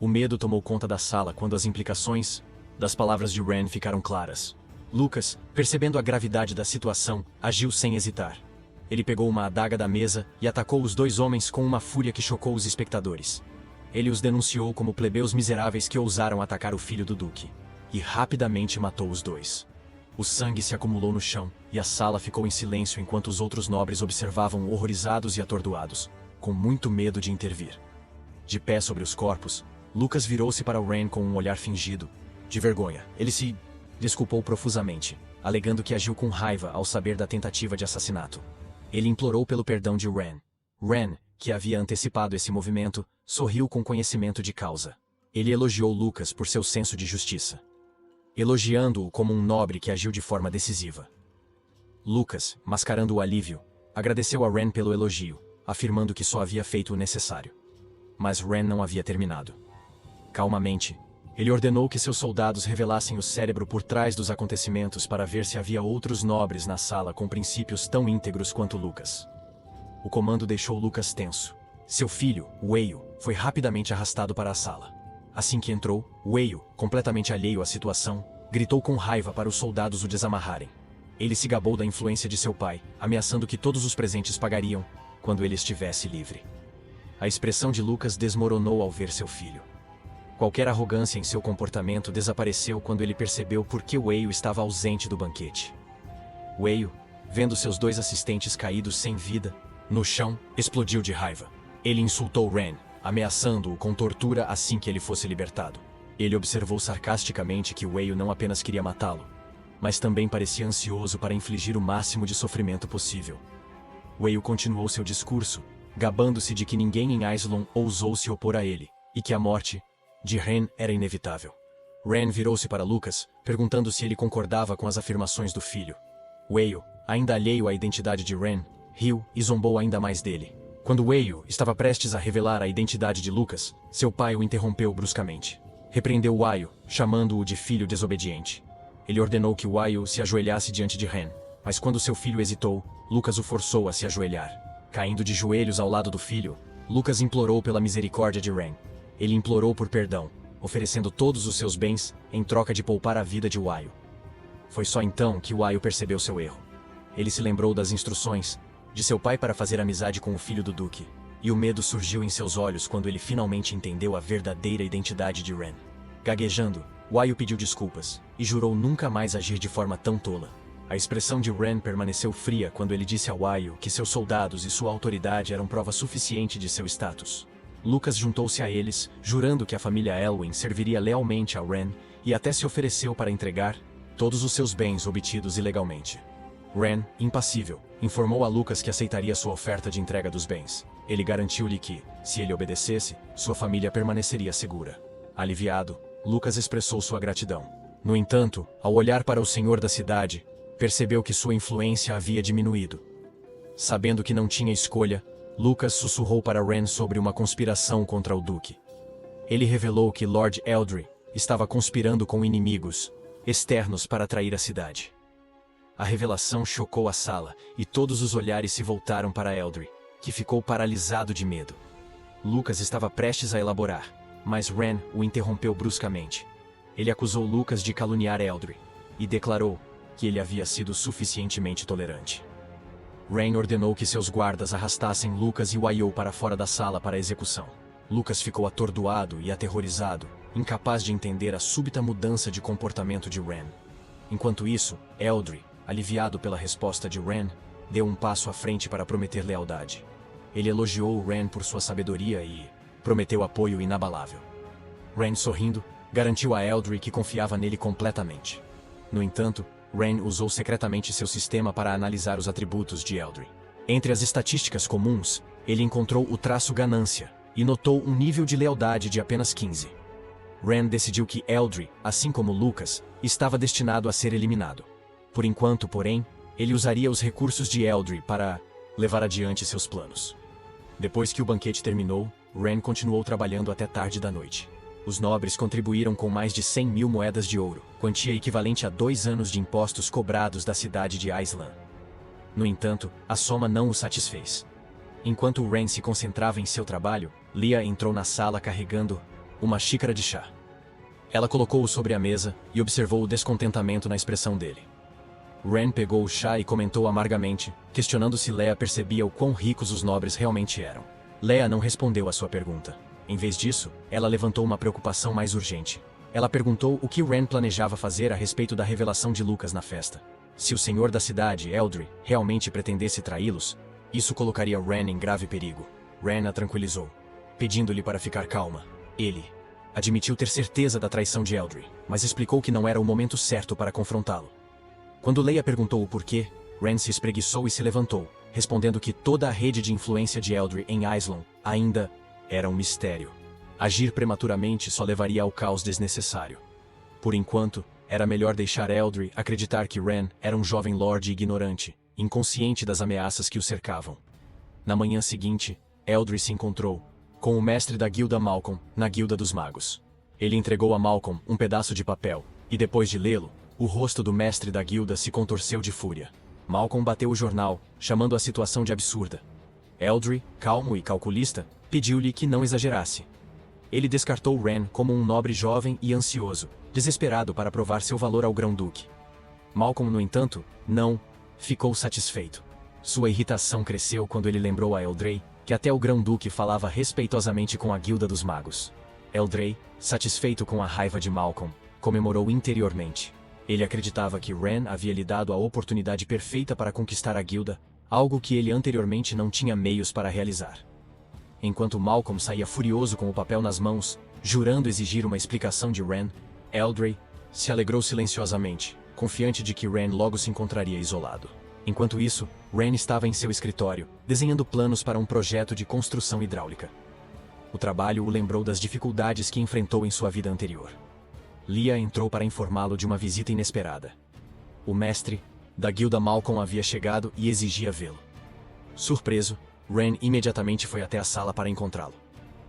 O medo tomou conta da sala quando as implicações das palavras de Ren ficaram claras. Lucas, percebendo a gravidade da situação, agiu sem hesitar. Ele pegou uma adaga da mesa e atacou os 2 homens com uma fúria que chocou os espectadores. Ele os denunciou como plebeus miseráveis que ousaram atacar o filho do duque. E rapidamente matou os 2. O sangue se acumulou no chão, e a sala ficou em silêncio enquanto os outros nobres observavam horrorizados e atordoados, com muito medo de intervir. De pé sobre os corpos, Lucas virou-se para Ren com um olhar fingido. De vergonha, ele se desculpou profusamente, alegando que agiu com raiva ao saber da tentativa de assassinato. Ele implorou pelo perdão de Ren. Ren, que havia antecipado esse movimento, sorriu com conhecimento de causa. Ele elogiou Lucas por seu senso de justiça, elogiando-o como um nobre que agiu de forma decisiva. Lucas, mascarando o alívio, agradeceu a Ren pelo elogio, afirmando que só havia feito o necessário. Mas Ren não havia terminado. Calmamente, Ele ordenou que seus soldados revelassem o cérebro por trás dos acontecimentos para ver se havia outros nobres na sala com princípios tão íntegros quanto Lucas. O comando deixou Lucas tenso. Seu filho, Wayle, foi rapidamente arrastado para a sala. Assim que entrou, Wayle, completamente alheio à situação, gritou com raiva para os soldados o desamarrarem. Ele se gabou da influência de seu pai, ameaçando que todos os presentes pagariam quando ele estivesse livre. A expressão de Lucas desmoronou ao ver seu filho. Qualquer arrogância em seu comportamento desapareceu quando ele percebeu por que Wayle estava ausente do banquete. Wayle, vendo seus 2 assistentes caídos sem vida, no chão, explodiu de raiva. Ele insultou Ren, ameaçando-o com tortura assim que ele fosse libertado. Ele observou sarcasticamente que Wayle não apenas queria matá-lo, mas também parecia ansioso para infligir o máximo de sofrimento possível. Wayle continuou seu discurso, gabando-se de que ninguém em Aislinn ousou se opor a ele, e que a morte de Ren era inevitável. Ren virou-se para Lucas, perguntando se ele concordava com as afirmações do filho. Wayle, ainda alheio à identidade de Ren, riu e zombou ainda mais dele. Quando Wayle estava prestes a revelar a identidade de Lucas, seu pai o interrompeu bruscamente. Repreendeu Wayle, chamando-o de filho desobediente. Ele ordenou que Wayle se ajoelhasse diante de Ren, mas quando seu filho hesitou, Lucas o forçou a se ajoelhar. Caindo de joelhos ao lado do filho, Lucas implorou pela misericórdia de Ren. Ele implorou por perdão, oferecendo todos os seus bens em troca de poupar a vida de Wayle. Foi só então que Wayle percebeu seu erro. Ele se lembrou das instruções de seu pai para fazer amizade com o filho do Duque, e o medo surgiu em seus olhos quando ele finalmente entendeu a verdadeira identidade de Ren. Gaguejando, Wayle pediu desculpas, e jurou nunca mais agir de forma tão tola. A expressão de Ren permaneceu fria quando ele disse a Wayle que seus soldados e sua autoridade eram prova suficiente de seu status. Lucas juntou-se a eles, jurando que a família Elwyn serviria lealmente a Ren, e até se ofereceu para entregar todos os seus bens obtidos ilegalmente. Ren, impassível, informou a Lucas que aceitaria sua oferta de entrega dos bens. Ele garantiu-lhe que, se ele obedecesse, sua família permaneceria segura. Aliviado, Lucas expressou sua gratidão. No entanto, ao olhar para o senhor da cidade, percebeu que sua influência havia diminuído. Sabendo que não tinha escolha, Lucas sussurrou para Ren sobre uma conspiração contra o Duque. Ele revelou que Lord Eldry estava conspirando com inimigos externos para trair a cidade. A revelação chocou a sala, e todos os olhares se voltaram para Eldry, que ficou paralisado de medo. Lucas estava prestes a elaborar, mas Ren o interrompeu bruscamente. Ele acusou Lucas de caluniar Eldry, e declarou que ele havia sido suficientemente tolerante. Ren ordenou que seus guardas arrastassem Lucas e Wayle para fora da sala para a execução. Lucas ficou atordoado e aterrorizado, incapaz de entender a súbita mudança de comportamento de Ren. Enquanto isso, Eldry, aliviado pela resposta de Ren, deu um passo à frente para prometer lealdade. Ele elogiou Ren por sua sabedoria e prometeu apoio inabalável. Ren, sorrindo, garantiu a Eldry que confiava nele completamente. No entanto, Ren usou secretamente seu sistema para analisar os atributos de Eldry. Entre as estatísticas comuns, ele encontrou o traço ganância e notou um nível de lealdade de apenas 15. Ren decidiu que Eldry, assim como Lucas, estava destinado a ser eliminado. Por enquanto, porém, ele usaria os recursos de Eldry para levar adiante seus planos. Depois que o banquete terminou, Ren continuou trabalhando até tarde da noite. Os nobres contribuíram com mais de 100.000 moedas de ouro, quantia equivalente a 2 anos de impostos cobrados da cidade de Aislinn. No entanto, a soma não o satisfez. Enquanto Ren se concentrava em seu trabalho, Leah entrou na sala carregando uma xícara de chá. Ela colocou-o sobre a mesa e observou o descontentamento na expressão dele. Ren pegou o chá e comentou amargamente, questionando se Leah percebia o quão ricos os nobres realmente eram. Leah não respondeu à sua pergunta. Em vez disso, ela levantou uma preocupação mais urgente. Ela perguntou o que Ren planejava fazer a respeito da revelação de Lucas na festa. Se o senhor da cidade, Eldry, realmente pretendesse traí-los, isso colocaria Ren em grave perigo. Ren a tranquilizou, pedindo-lhe para ficar calma. Ele admitiu ter certeza da traição de Eldry, mas explicou que não era o momento certo para confrontá-lo. Quando Leah perguntou o porquê, Ren se espreguiçou e se levantou, respondendo que toda a rede de influência de Eldry em Aislinn ainda era um mistério. Agir prematuramente só levaria ao caos desnecessário. Por enquanto, era melhor deixar Eldry acreditar que Ren era um jovem lorde ignorante, inconsciente das ameaças que o cercavam. Na manhã seguinte, Eldry se encontrou com o mestre da guilda Malcolm na Guilda dos Magos. Ele entregou a Malcolm um pedaço de papel, e depois de lê-lo, o rosto do mestre da guilda se contorceu de fúria. Malcolm bateu o jornal, chamando a situação de absurda. Eldry, calmo e calculista, pediu-lhe que não exagerasse. Ele descartou Ren como um nobre jovem e ansioso, desesperado para provar seu valor ao grão-duque. Malcolm, no entanto, não ficou satisfeito. Sua irritação cresceu quando ele lembrou a Eldray que até o grão-duque falava respeitosamente com a Guilda dos Magos. Eldray, satisfeito com a raiva de Malcolm, comemorou interiormente. Ele acreditava que Ren havia lhe dado a oportunidade perfeita para conquistar a guilda, algo que ele anteriormente não tinha meios para realizar. Enquanto Malcolm saía furioso com o papel nas mãos, jurando exigir uma explicação de Ren, Eldray se alegrou silenciosamente, confiante de que Ren logo se encontraria isolado. Enquanto isso, Ren estava em seu escritório, desenhando planos para um projeto de construção hidráulica. O trabalho o lembrou das dificuldades que enfrentou em sua vida anterior. Lia entrou para informá-lo de uma visita inesperada. O mestre da guilda Malcolm havia chegado e exigia vê-lo. Surpreso, Ren imediatamente foi até a sala para encontrá-lo.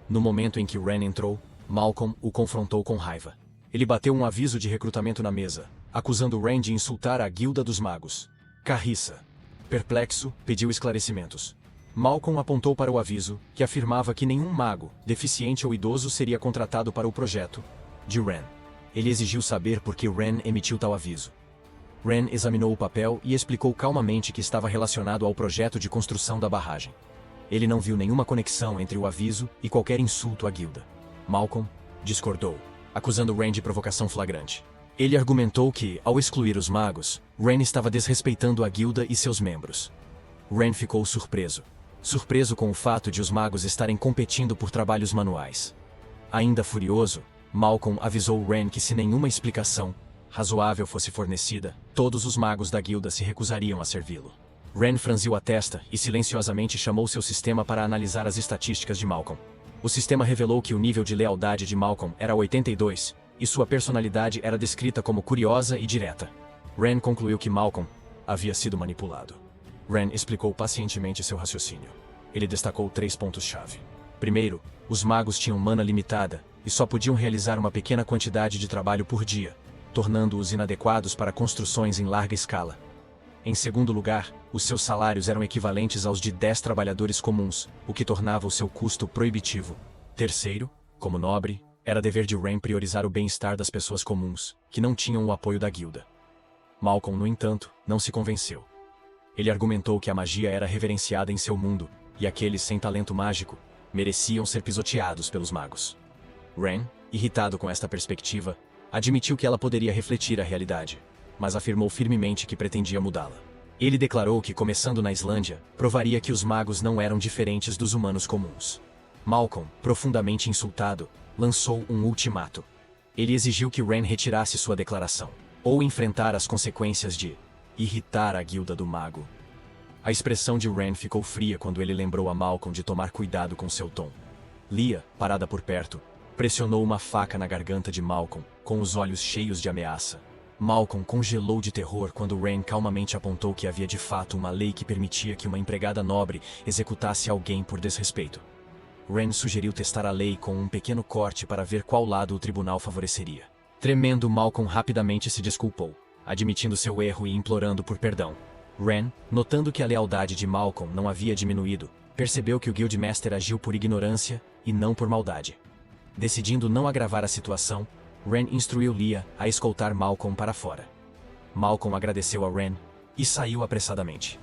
No momento em que Ren entrou, Malcolm o confrontou com raiva. Ele bateu um aviso de recrutamento na mesa, acusando Ren de insultar a Guilda dos Magos. Carriça. Perplexo, pediu esclarecimentos. Malcolm apontou para o aviso, que afirmava que nenhum mago, deficiente ou idoso seria contratado para o projeto de Ren. Ele exigiu saber por que Ren emitiu tal aviso. Ren examinou o papel e explicou calmamente que estava relacionado ao projeto de construção da barragem. Ele não viu nenhuma conexão entre o aviso e qualquer insulto à guilda. Malcolm discordou, acusando Ren de provocação flagrante. Ele argumentou que, ao excluir os magos, Ren estava desrespeitando a guilda e seus membros. Ren ficou surpreso. Surpreso com o fato de os magos estarem competindo por trabalhos manuais. Ainda furioso, Malcolm avisou Ren que se nenhuma explicação razoável fosse fornecida, todos os magos da guilda se recusariam a servi-lo. Ren franziu a testa e silenciosamente chamou seu sistema para analisar as estatísticas de Malcolm. O sistema revelou que o nível de lealdade de Malcolm era 82, e sua personalidade era descrita como curiosa e direta. Ren concluiu que Malcolm havia sido manipulado. Ren explicou pacientemente seu raciocínio. Ele destacou 3 pontos-chave. Primeiro, os magos tinham mana limitada e só podiam realizar uma pequena quantidade de trabalho por dia, tornando-os inadequados para construções em larga escala. Em segundo lugar, os seus salários eram equivalentes aos de 10 trabalhadores comuns, o que tornava o seu custo proibitivo. Terceiro, como nobre, era dever de Ren priorizar o bem-estar das pessoas comuns, que não tinham o apoio da guilda. Malcolm, no entanto, não se convenceu. Ele argumentou que a magia era reverenciada em seu mundo, e aqueles sem talento mágico mereciam ser pisoteados pelos magos. Ren, irritado com esta perspectiva, admitiu que ela poderia refletir a realidade, mas afirmou firmemente que pretendia mudá-la. Ele declarou que, começando na Islândia, provaria que os magos não eram diferentes dos humanos comuns. Malcolm, profundamente insultado, lançou um ultimato. Ele exigiu que Ren retirasse sua declaração, ou enfrentar as consequências de irritar a guilda do mago. A expressão de Ren ficou fria quando ele lembrou a Malcolm de tomar cuidado com seu tom. Lia, parada por perto, pressionou uma faca na garganta de Malcolm, com os olhos cheios de ameaça. Malcolm congelou de terror quando Ren calmamente apontou que havia de fato uma lei que permitia que uma empregada nobre executasse alguém por desrespeito. Ren sugeriu testar a lei com um pequeno corte para ver qual lado o tribunal favoreceria. Tremendo, Malcolm rapidamente se desculpou, admitindo seu erro e implorando por perdão. Ren, notando que a lealdade de Malcolm não havia diminuído, percebeu que o Guildmaster agiu por ignorância e não por maldade. Decidindo não agravar a situação, Ren instruiu Lia a escoltar Malcolm para fora. Malcolm agradeceu a Ren e saiu apressadamente.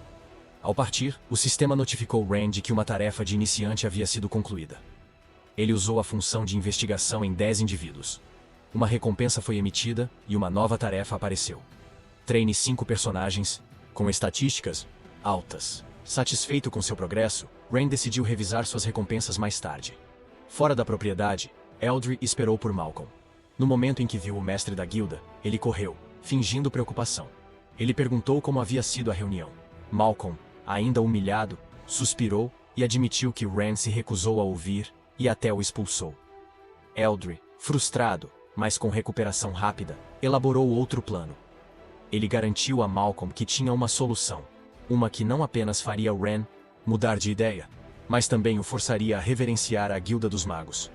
Ao partir, o sistema notificou Ren de que uma tarefa de iniciante havia sido concluída. Ele usou a função de investigação em 10 indivíduos. Uma recompensa foi emitida e uma nova tarefa apareceu. Treine 5 personagens com estatísticas altas. Satisfeito com seu progresso, Ren decidiu revisar suas recompensas mais tarde. Fora da propriedade, Eldry esperou por Malcolm. No momento em que viu o mestre da guilda, ele correu, fingindo preocupação. Ele perguntou como havia sido a reunião. Malcolm, ainda humilhado, suspirou e admitiu que Ren se recusou a ouvir e até o expulsou. Eldry, frustrado, mas com recuperação rápida, elaborou outro plano. Ele garantiu a Malcolm que tinha uma solução, uma que não apenas faria Ren mudar de ideia, mas também o forçaria a reverenciar a Guilda dos Magos.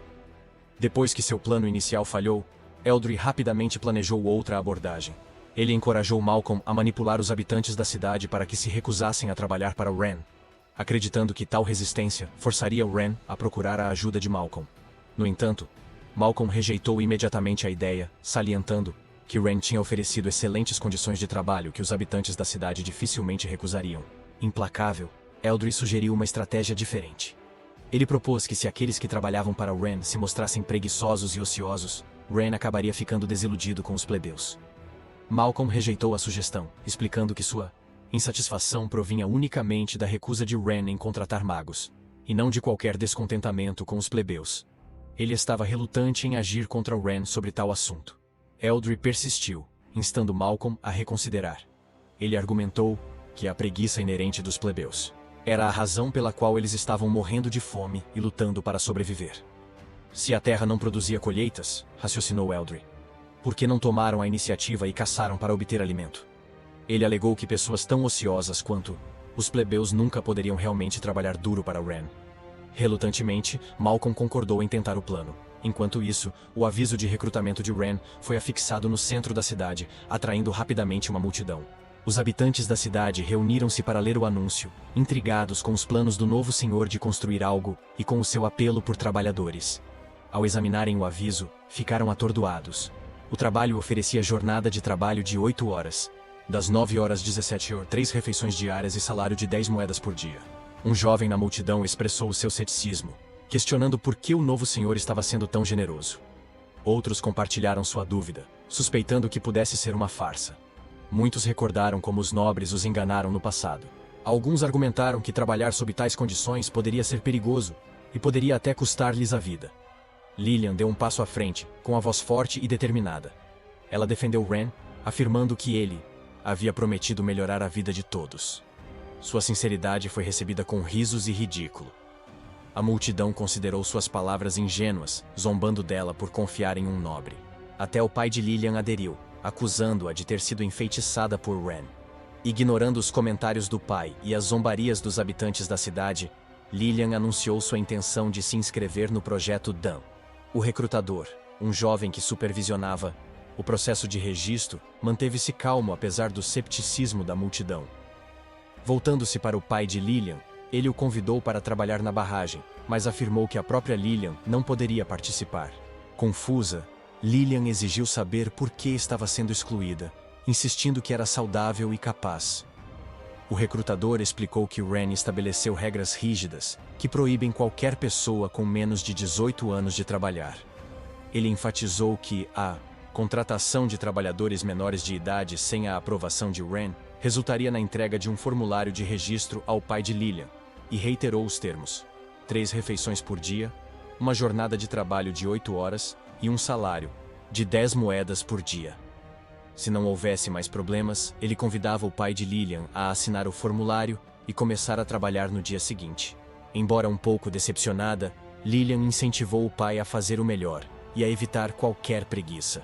Depois que seu plano inicial falhou, Eldry rapidamente planejou outra abordagem. Ele encorajou Malcolm a manipular os habitantes da cidade para que se recusassem a trabalhar para Wren, acreditando que tal resistência forçaria Wren a procurar a ajuda de Malcolm. No entanto, Malcolm rejeitou imediatamente a ideia, salientando que Wren tinha oferecido excelentes condições de trabalho que os habitantes da cidade dificilmente recusariam. Implacável, Eldry sugeriu uma estratégia diferente. Ele propôs que se aqueles que trabalhavam para Wren se mostrassem preguiçosos e ociosos, Wren acabaria ficando desiludido com os plebeus. Malcolm rejeitou a sugestão, explicando que sua insatisfação provinha unicamente da recusa de Wren em contratar magos, e não de qualquer descontentamento com os plebeus. Ele estava relutante em agir contra Wren sobre tal assunto. Eldry persistiu, instando Malcolm a reconsiderar. Ele argumentou que a preguiça inerente dos plebeus era a razão pela qual eles estavam morrendo de fome e lutando para sobreviver. Se a terra não produzia colheitas, raciocinou Eldry, por que não tomaram a iniciativa e caçaram para obter alimento? Ele alegou que pessoas tão ociosas quanto os plebeus nunca poderiam realmente trabalhar duro para Wren. Relutantemente, Malcolm concordou em tentar o plano. Enquanto isso, o aviso de recrutamento de Wren foi afixado no centro da cidade, atraindo rapidamente uma multidão. Os habitantes da cidade reuniram-se para ler o anúncio, intrigados com os planos do novo senhor de construir algo e com o seu apelo por trabalhadores. Ao examinarem o aviso, ficaram atordoados. O trabalho oferecia jornada de trabalho de 8 horas. Das 9 horas 17 horas, 3 refeições diárias e salário de 10 moedas por dia. Um jovem na multidão expressou o seu ceticismo, questionando por que o novo senhor estava sendo tão generoso. Outros compartilharam sua dúvida, suspeitando que pudesse ser uma farsa. Muitos recordaram como os nobres os enganaram no passado. Alguns argumentaram que trabalhar sob tais condições poderia ser perigoso e poderia até custar-lhes a vida. Lillian deu um passo à frente, com a voz forte e determinada. Ela defendeu Wren, afirmando que ele havia prometido melhorar a vida de todos. Sua sinceridade foi recebida com risos e ridículo. A multidão considerou suas palavras ingênuas, zombando dela por confiar em um nobre. Até o pai de Lillian aderiu, acusando-a de ter sido enfeitiçada por Wren. Ignorando os comentários do pai e as zombarias dos habitantes da cidade, Lillian anunciou sua intenção de se inscrever no projeto Dan. O recrutador, um jovem que supervisionava o processo de registro, manteve-se calmo apesar do cepticismo da multidão. Voltando-se para o pai de Lillian, ele o convidou para trabalhar na barragem, mas afirmou que a própria Lillian não poderia participar. Confusa, Lillian exigiu saber por que estava sendo excluída, insistindo que era saudável e capaz. O recrutador explicou que Wren estabeleceu regras rígidas que proíbem qualquer pessoa com menos de 18 anos de trabalhar. Ele enfatizou que a contratação de trabalhadores menores de idade sem a aprovação de Wren resultaria na entrega de um formulário de registro ao pai de Lillian, e reiterou os termos: 3 refeições por dia, uma jornada de trabalho de 8 horas e um salário de 10 moedas por dia. Se não houvesse mais problemas, ele convidava o pai de Lillian a assinar o formulário e começar a trabalhar no dia seguinte. Embora um pouco decepcionada, Lillian incentivou o pai a fazer o melhor e a evitar qualquer preguiça.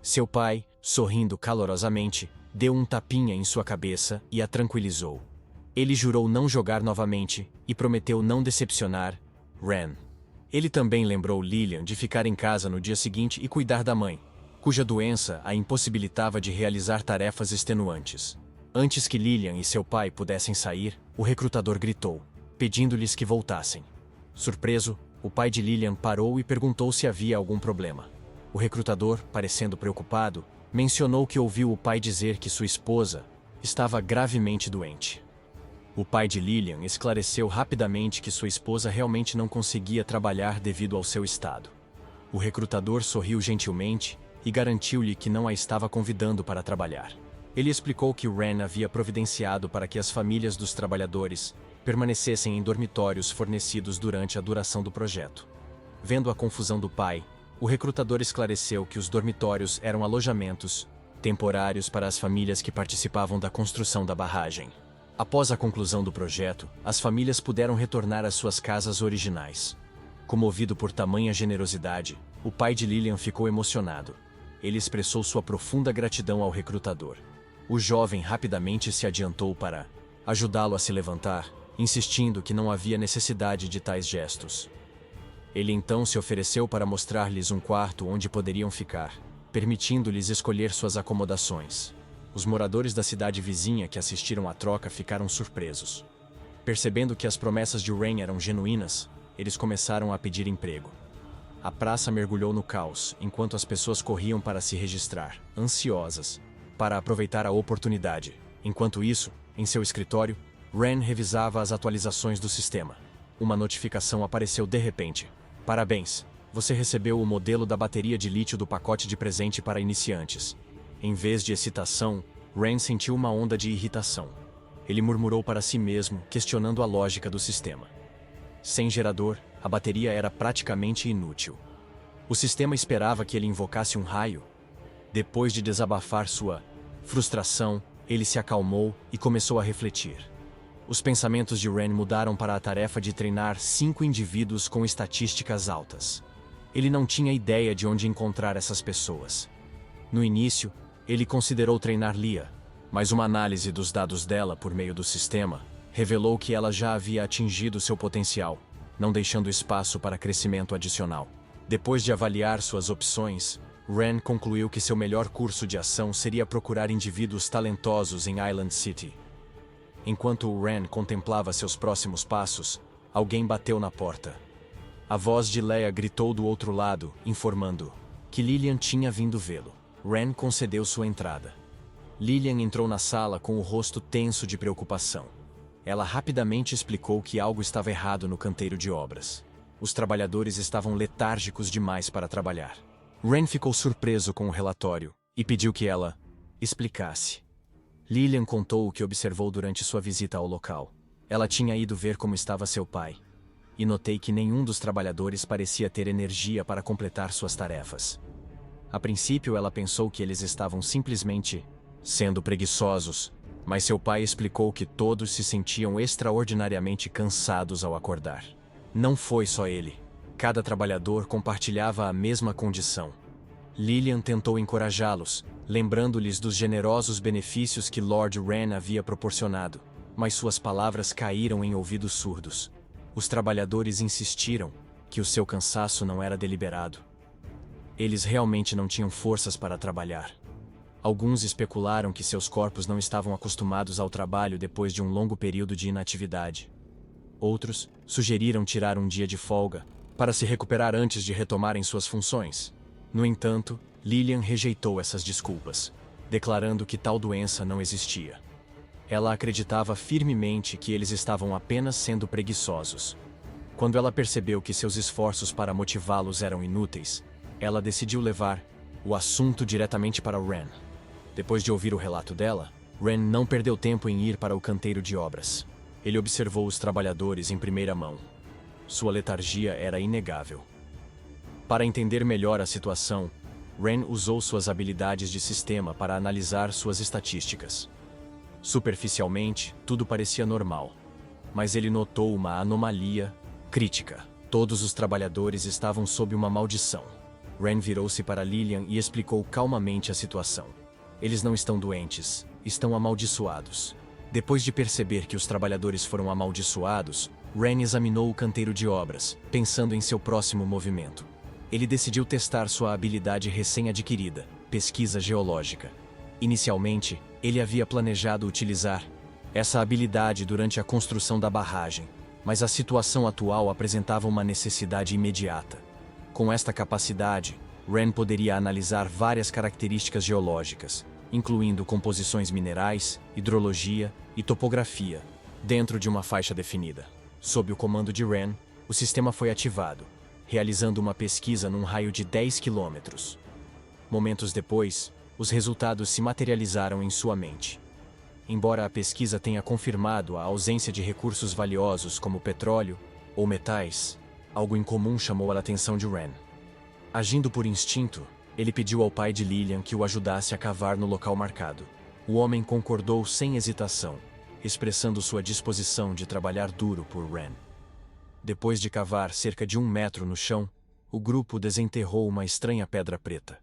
Seu pai, sorrindo calorosamente, deu um tapinha em sua cabeça e a tranquilizou. Ele jurou não jogar novamente e prometeu não decepcionar Wren. Ele também lembrou Lillian de ficar em casa no dia seguinte e cuidar da mãe, cuja doença a impossibilitava de realizar tarefas extenuantes. Antes que Lillian e seu pai pudessem sair, o recrutador gritou, pedindo-lhes que voltassem. Surpreso, o pai de Lillian parou e perguntou se havia algum problema. O recrutador, parecendo preocupado, mencionou que ouviu o pai dizer que sua esposa estava gravemente doente. O pai de Lillian esclareceu rapidamente que sua esposa realmente não conseguia trabalhar devido ao seu estado. O recrutador sorriu gentilmente e garantiu-lhe que não a estava convidando para trabalhar. Ele explicou que Wren havia providenciado para que as famílias dos trabalhadores permanecessem em dormitórios fornecidos durante a duração do projeto. Vendo a confusão do pai, o recrutador esclareceu que os dormitórios eram alojamentos temporários para as famílias que participavam da construção da barragem. Após a conclusão do projeto, as famílias puderam retornar às suas casas originais. Comovido por tamanha generosidade, o pai de Lillian ficou emocionado. Ele expressou sua profunda gratidão ao recrutador. O jovem rapidamente se adiantou para ajudá-lo a se levantar, insistindo que não havia necessidade de tais gestos. Ele então se ofereceu para mostrar-lhes um quarto onde poderiam ficar, permitindo-lhes escolher suas acomodações. Os moradores da cidade vizinha que assistiram à troca ficaram surpresos. Percebendo que as promessas de Rain eram genuínas, eles começaram a pedir emprego. A praça mergulhou no caos, enquanto as pessoas corriam para se registrar, ansiosas, para aproveitar a oportunidade. Enquanto isso, em seu escritório, Rain revisava as atualizações do sistema. Uma notificação apareceu de repente. Parabéns! Você recebeu o modelo da bateria de lítio do pacote de presente para iniciantes. Em vez de excitação, Rain sentiu uma onda de irritação. Ele murmurou para si mesmo, questionando a lógica do sistema. Sem gerador, a bateria era praticamente inútil. O sistema esperava que ele invocasse um raio. Depois de desabafar sua frustração, ele se acalmou e começou a refletir. Os pensamentos de Rain mudaram para a tarefa de treinar 5 indivíduos com estatísticas altas. Ele não tinha ideia de onde encontrar essas pessoas. No início, ele considerou treinar Lia, mas uma análise dos dados dela por meio do sistema revelou que ela já havia atingido seu potencial, não deixando espaço para crescimento adicional. Depois de avaliar suas opções, Rain concluiu que seu melhor curso de ação seria procurar indivíduos talentosos em Island City. Enquanto Rain contemplava seus próximos passos, alguém bateu na porta. A voz de Leia gritou do outro lado, informando que Lillian tinha vindo vê-lo. Rain concedeu sua entrada. Lillian entrou na sala com o rosto tenso de preocupação. Ela rapidamente explicou que algo estava errado no canteiro de obras. Os trabalhadores estavam letárgicos demais para trabalhar. Rain ficou surpreso com o relatório e pediu que ela explicasse. Lillian contou o que observou durante sua visita ao local. Ela tinha ido ver como estava seu pai. E notei que nenhum dos trabalhadores parecia ter energia para completar suas tarefas. A princípio, ela pensou que eles estavam simplesmente sendo preguiçosos, mas seu pai explicou que todos se sentiam extraordinariamente cansados ao acordar. Não foi só ele. Cada trabalhador compartilhava a mesma condição. Lillian tentou encorajá-los, lembrando-lhes dos generosos benefícios que Lord Rain havia proporcionado, mas suas palavras caíram em ouvidos surdos. Os trabalhadores insistiram que o seu cansaço não era deliberado. Eles realmente não tinham forças para trabalhar. Alguns especularam que seus corpos não estavam acostumados ao trabalho depois de um longo período de inatividade. Outros sugeriram tirar um dia de folga para se recuperar antes de retomarem suas funções. No entanto, Lillian rejeitou essas desculpas, declarando que tal doença não existia. Ela acreditava firmemente que eles estavam apenas sendo preguiçosos. Quando ela percebeu que seus esforços para motivá-los eram inúteis, ela decidiu levar o assunto diretamente para Rain. Depois de ouvir o relato dela, Rain não perdeu tempo em ir para o canteiro de obras. Ele observou os trabalhadores em primeira mão. Sua letargia era inegável. Para entender melhor a situação, Rain usou suas habilidades de sistema para analisar suas estatísticas. Superficialmente, tudo parecia normal, mas ele notou uma anomalia crítica. Todos os trabalhadores estavam sob uma maldição. Rain virou-se para Lillian e explicou calmamente a situação. Eles não estão doentes, estão amaldiçoados. Depois de perceber que os trabalhadores foram amaldiçoados, Rain examinou o canteiro de obras, pensando em seu próximo movimento. Ele decidiu testar sua habilidade recém-adquirida, pesquisa geológica. Inicialmente, ele havia planejado utilizar essa habilidade durante a construção da barragem, mas a situação atual apresentava uma necessidade imediata. Com esta capacidade, Rain poderia analisar várias características geológicas, incluindo composições minerais, hidrologia e topografia, dentro de uma faixa definida. Sob o comando de Rain, o sistema foi ativado, realizando uma pesquisa num raio de 10 quilômetros. Momentos depois, os resultados se materializaram em sua mente. Embora a pesquisa tenha confirmado a ausência de recursos valiosos como petróleo ou metais, algo incomum chamou a atenção de Rain. Agindo por instinto, ele pediu ao pai de Lillian que o ajudasse a cavar no local marcado. O homem concordou sem hesitação, expressando sua disposição de trabalhar duro por Rain. Depois de cavar cerca de 1 metro no chão, o grupo desenterrou uma estranha pedra preta.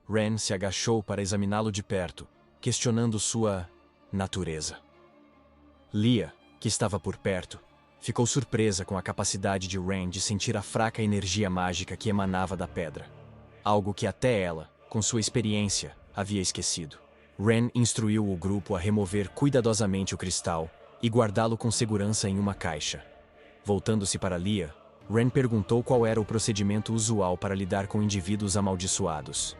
Rain se agachou para examiná-lo de perto, questionando sua natureza. Lia, que estava por perto, ficou surpresa com a capacidade de Ren de sentir a fraca energia mágica que emanava da pedra. Algo que até ela, com sua experiência, havia esquecido. Ren instruiu o grupo a remover cuidadosamente o cristal e guardá-lo com segurança em uma caixa. Voltando-se para Leah, Ren perguntou qual era o procedimento usual para lidar com indivíduos amaldiçoados.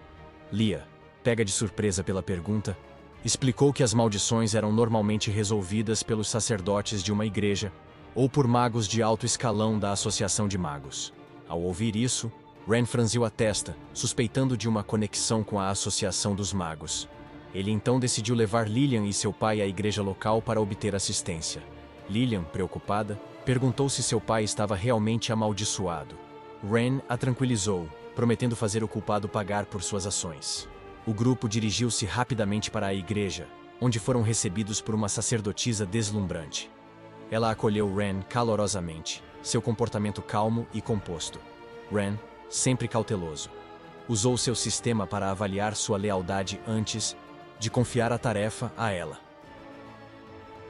Leah, pega de surpresa pela pergunta, explicou que as maldições eram normalmente resolvidas pelos sacerdotes de uma igreja ou por magos de alto escalão da Associação de Magos. Ao ouvir isso, Ren franziu a testa, suspeitando de uma conexão com a Associação dos Magos. Ele então decidiu levar Lillian e seu pai à igreja local para obter assistência. Lillian, preocupada, perguntou se seu pai estava realmente amaldiçoado. Ren a tranquilizou, prometendo fazer o culpado pagar por suas ações. O grupo dirigiu-se rapidamente para a igreja, onde foram recebidos por uma sacerdotisa deslumbrante. Ela acolheu Ren calorosamente, seu comportamento calmo e composto. Ren, sempre cauteloso, usou seu sistema para avaliar sua lealdade antes de confiar a tarefa a ela.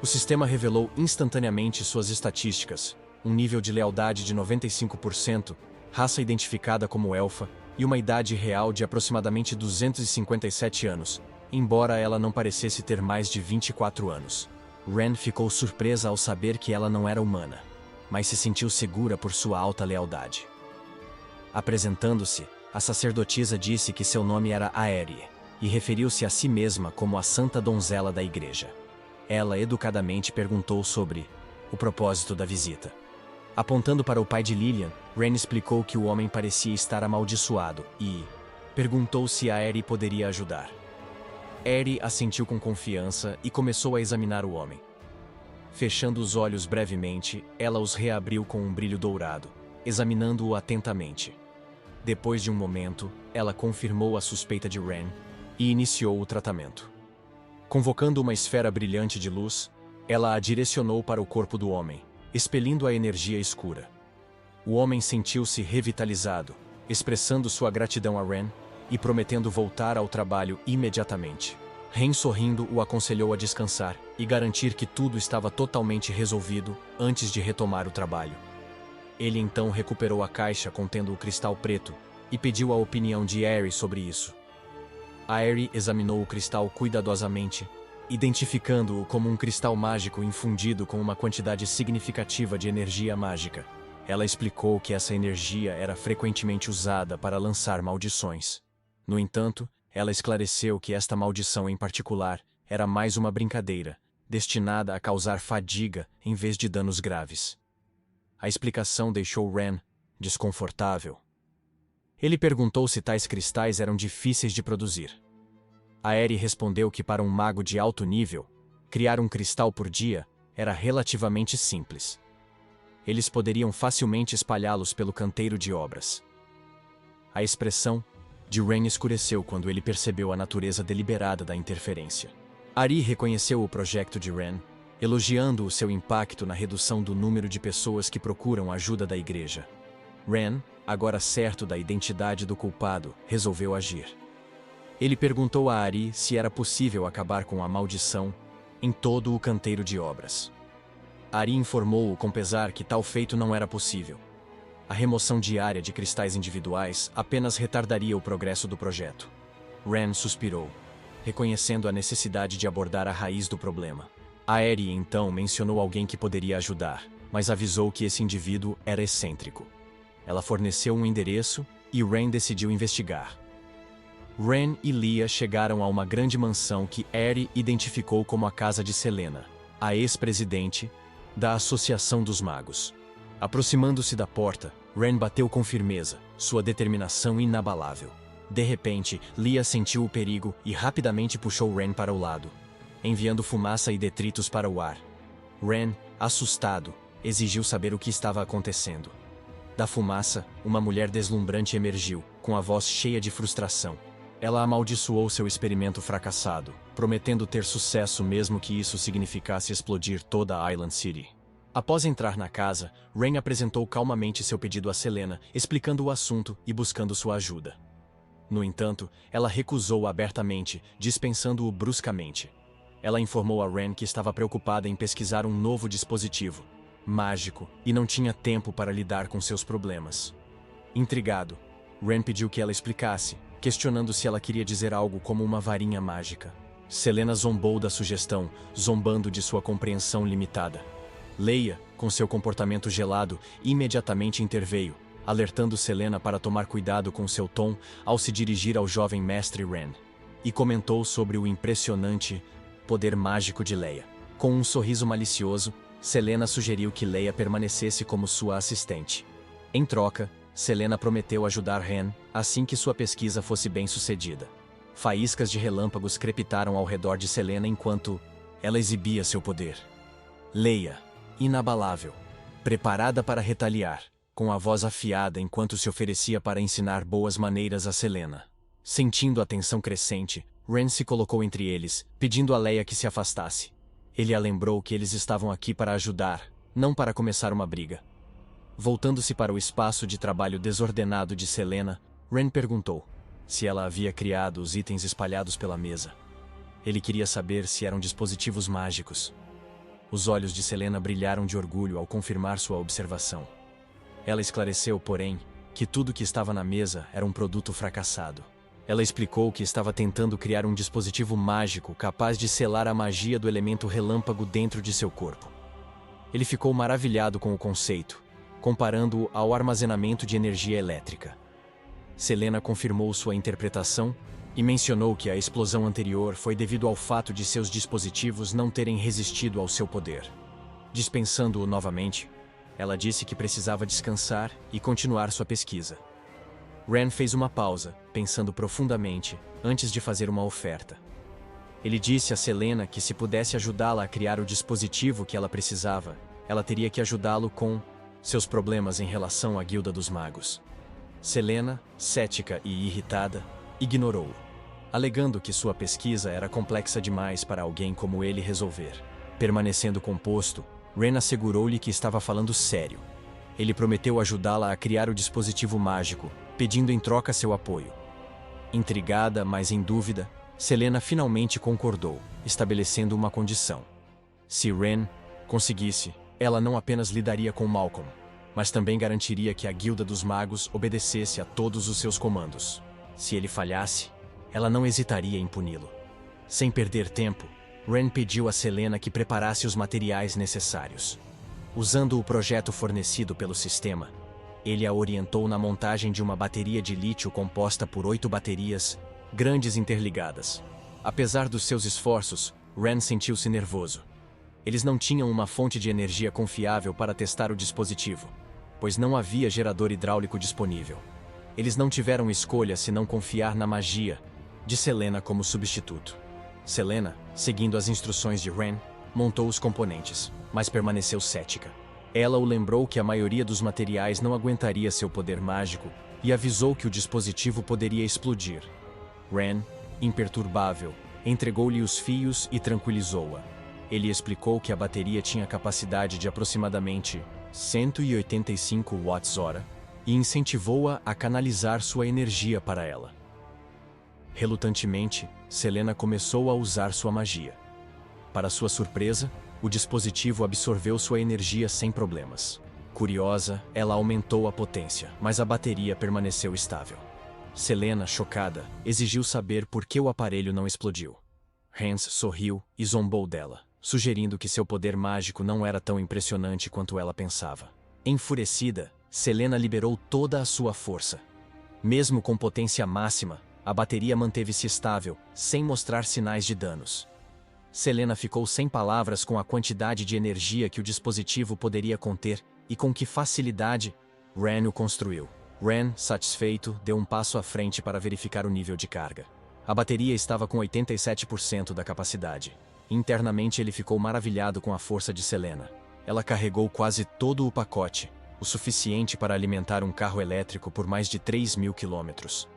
O sistema revelou instantaneamente suas estatísticas, um nível de lealdade de 95%, raça identificada como elfa e uma idade real de aproximadamente 257 anos, embora ela não parecesse ter mais de 24 anos. Ren ficou surpresa ao saber que ela não era humana, mas se sentiu segura por sua alta lealdade. Apresentando-se, a sacerdotisa disse que seu nome era Aerie, e referiu-se a si mesma como a Santa Donzela da Igreja. Ela educadamente perguntou sobre o propósito da visita. Apontando para o pai de Lillian, Ren explicou que o homem parecia estar amaldiçoado e perguntou se Aerie poderia ajudar. Aerie assentiu com confiança e começou a examinar o homem. Fechando os olhos brevemente, ela os reabriu com um brilho dourado, examinando-o atentamente. Depois de um momento, ela confirmou a suspeita de Ren e iniciou o tratamento. Convocando uma esfera brilhante de luz, ela a direcionou para o corpo do homem, expelindo a energia escura. O homem sentiu-se revitalizado, expressando sua gratidão a Ren e prometendo voltar ao trabalho imediatamente. Ren, sorrindo, o aconselhou a descansar e garantir que tudo estava totalmente resolvido antes de retomar o trabalho. Ele então recuperou a caixa contendo o cristal preto e pediu a opinião de Aerie sobre isso. Aerie examinou o cristal cuidadosamente, identificando-o como um cristal mágico infundido com uma quantidade significativa de energia mágica. Ela explicou que essa energia era frequentemente usada para lançar maldições. No entanto, ela esclareceu que esta maldição em particular era mais uma brincadeira, destinada a causar fadiga em vez de danos graves. A explicação deixou Ren desconfortável. Ele perguntou se tais cristais eram difíceis de produzir. Aerie respondeu que para um mago de alto nível, criar um cristal por dia era relativamente simples. Eles poderiam facilmente espalhá-los pelo canteiro de obras. A expressão de Ren escureceu quando ele percebeu a natureza deliberada da interferência. Aerie reconheceu o projeto de Ren, elogiando o seu impacto na redução do número de pessoas que procuram ajuda da igreja. Ren, agora certo da identidade do culpado, resolveu agir. Ele perguntou a Aerie se era possível acabar com a maldição em todo o canteiro de obras. Aerie informou-o com pesar que tal feito não era possível. A remoção diária de cristais individuais apenas retardaria o progresso do projeto. Ren suspirou, reconhecendo a necessidade de abordar a raiz do problema. Aerie então mencionou alguém que poderia ajudar, mas avisou que esse indivíduo era excêntrico. Ela forneceu um endereço e Ren decidiu investigar. Ren e Leah chegaram a uma grande mansão que Aerie identificou como a casa de Selena, a ex-presidente da Associação dos Magos. Aproximando-se da porta, Ren bateu com firmeza, sua determinação inabalável. De repente, Leah sentiu o perigo e rapidamente puxou Ren para o lado, enviando fumaça e detritos para o ar. Ren, assustado, exigiu saber o que estava acontecendo. Da fumaça, uma mulher deslumbrante emergiu, com a voz cheia de frustração. Ela amaldiçoou seu experimento fracassado, prometendo ter sucesso mesmo que isso significasse explodir toda a Island City. Após entrar na casa, Ren apresentou calmamente seu pedido a Selena, explicando o assunto e buscando sua ajuda. No entanto, ela recusou abertamente, dispensando-o bruscamente. Ela informou a Ren que estava preocupada em pesquisar um novo dispositivo, mágico, e não tinha tempo para lidar com seus problemas. Intrigado, Ren pediu que ela explicasse, questionando se ela queria dizer algo como uma varinha mágica. Selena zombou da sugestão, zombando de sua compreensão limitada. Leia, com seu comportamento gelado, imediatamente interveio, alertando Selena para tomar cuidado com seu tom ao se dirigir ao jovem mestre Ren, e comentou sobre o impressionante poder mágico de Leia. Com um sorriso malicioso, Selena sugeriu que Leia permanecesse como sua assistente. Em troca, Selena prometeu ajudar Ren assim que sua pesquisa fosse bem-sucedida. Faíscas de relâmpagos crepitaram ao redor de Selena enquanto ela exibia seu poder. Leia, inabalável, preparada para retaliar, com a voz afiada enquanto se oferecia para ensinar boas maneiras a Selena. Sentindo a tensão crescente, Ren se colocou entre eles, pedindo a Leia que se afastasse. Ele a lembrou que eles estavam aqui para ajudar, não para começar uma briga. Voltando-se para o espaço de trabalho desordenado de Selena, Ren perguntou se ela havia criado os itens espalhados pela mesa. Ele queria saber se eram dispositivos mágicos. Os olhos de Selena brilharam de orgulho ao confirmar sua observação. Ela esclareceu, porém, que tudo que estava na mesa era um produto fracassado. Ela explicou que estava tentando criar um dispositivo mágico capaz de selar a magia do elemento relâmpago dentro de seu corpo. Ele ficou maravilhado com o conceito, comparando-o ao armazenamento de energia elétrica. Selena confirmou sua interpretação e mencionou que a explosão anterior foi devido ao fato de seus dispositivos não terem resistido ao seu poder. Dispensando-o novamente, ela disse que precisava descansar e continuar sua pesquisa. Ren fez uma pausa, pensando profundamente, antes de fazer uma oferta. Ele disse a Selena que se pudesse ajudá-la a criar o dispositivo que ela precisava, ela teria que ajudá-lo com seus problemas em relação à Guilda dos Magos. Selena, cética e irritada, ignorou-o, alegando que sua pesquisa era complexa demais para alguém como ele resolver. Permanecendo composto, Ren assegurou-lhe que estava falando sério. Ele prometeu ajudá-la a criar o dispositivo mágico, pedindo em troca seu apoio. Intrigada, mas em dúvida, Selena finalmente concordou, estabelecendo uma condição. Se Ren conseguisse, ela não apenas lidaria com Malcolm, mas também garantiria que a Guilda dos Magos obedecesse a todos os seus comandos. Se ele falhasse, ela não hesitaria em puni-lo. Sem perder tempo, Ren pediu a Selena que preparasse os materiais necessários. Usando o projeto fornecido pelo sistema, ele a orientou na montagem de uma bateria de lítio composta por 8 baterias, grandes interligadas. Apesar dos seus esforços, Ren sentiu-se nervoso. Eles não tinham uma fonte de energia confiável para testar o dispositivo, pois não havia gerador hidráulico disponível. Eles não tiveram escolha senão confiar na magia de Selena como substituto. Selena, seguindo as instruções de Ren, montou os componentes, mas permaneceu cética. Ela o lembrou que a maioria dos materiais não aguentaria seu poder mágico e avisou que o dispositivo poderia explodir. Ren, imperturbável, entregou-lhe os fios e tranquilizou-a. Ele explicou que a bateria tinha capacidade de aproximadamente 185 watts-hora e incentivou-a a canalizar sua energia para ela. Relutantemente, Selena começou a usar sua magia. Para sua surpresa, o dispositivo absorveu sua energia sem problemas. Curiosa, ela aumentou a potência, mas a bateria permaneceu estável. Selena, chocada, exigiu saber por que o aparelho não explodiu. Hans sorriu e zombou dela, sugerindo que seu poder mágico não era tão impressionante quanto ela pensava. Enfurecida, Selena liberou toda a sua força. Mesmo com potência máxima, a bateria manteve-se estável, sem mostrar sinais de danos. Selena ficou sem palavras com a quantidade de energia que o dispositivo poderia conter e com que facilidade Ren o construiu. Ren, satisfeito, deu um passo à frente para verificar o nível de carga. A bateria estava com 87% da capacidade. Internamente ele ficou maravilhado com a força de Selena. Ela carregou quase todo o pacote, o suficiente para alimentar um carro elétrico por mais de 3.000 quilômetros.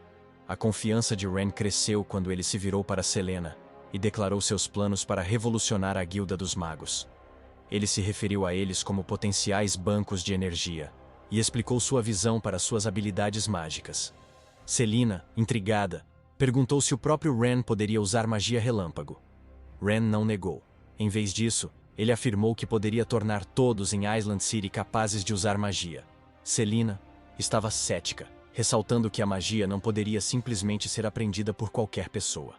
A confiança de Ren cresceu quando ele se virou para Selena e declarou seus planos para revolucionar a Guilda dos Magos. Ele se referiu a eles como potenciais bancos de energia e explicou sua visão para suas habilidades mágicas. Selena, intrigada, perguntou se o próprio Ren poderia usar magia relâmpago. Ren não negou. Em vez disso, Ele afirmou que poderia tornar todos em Island City capazes de usar magia. Selina estava cética, ressaltando que a magia não poderia simplesmente ser aprendida por qualquer pessoa.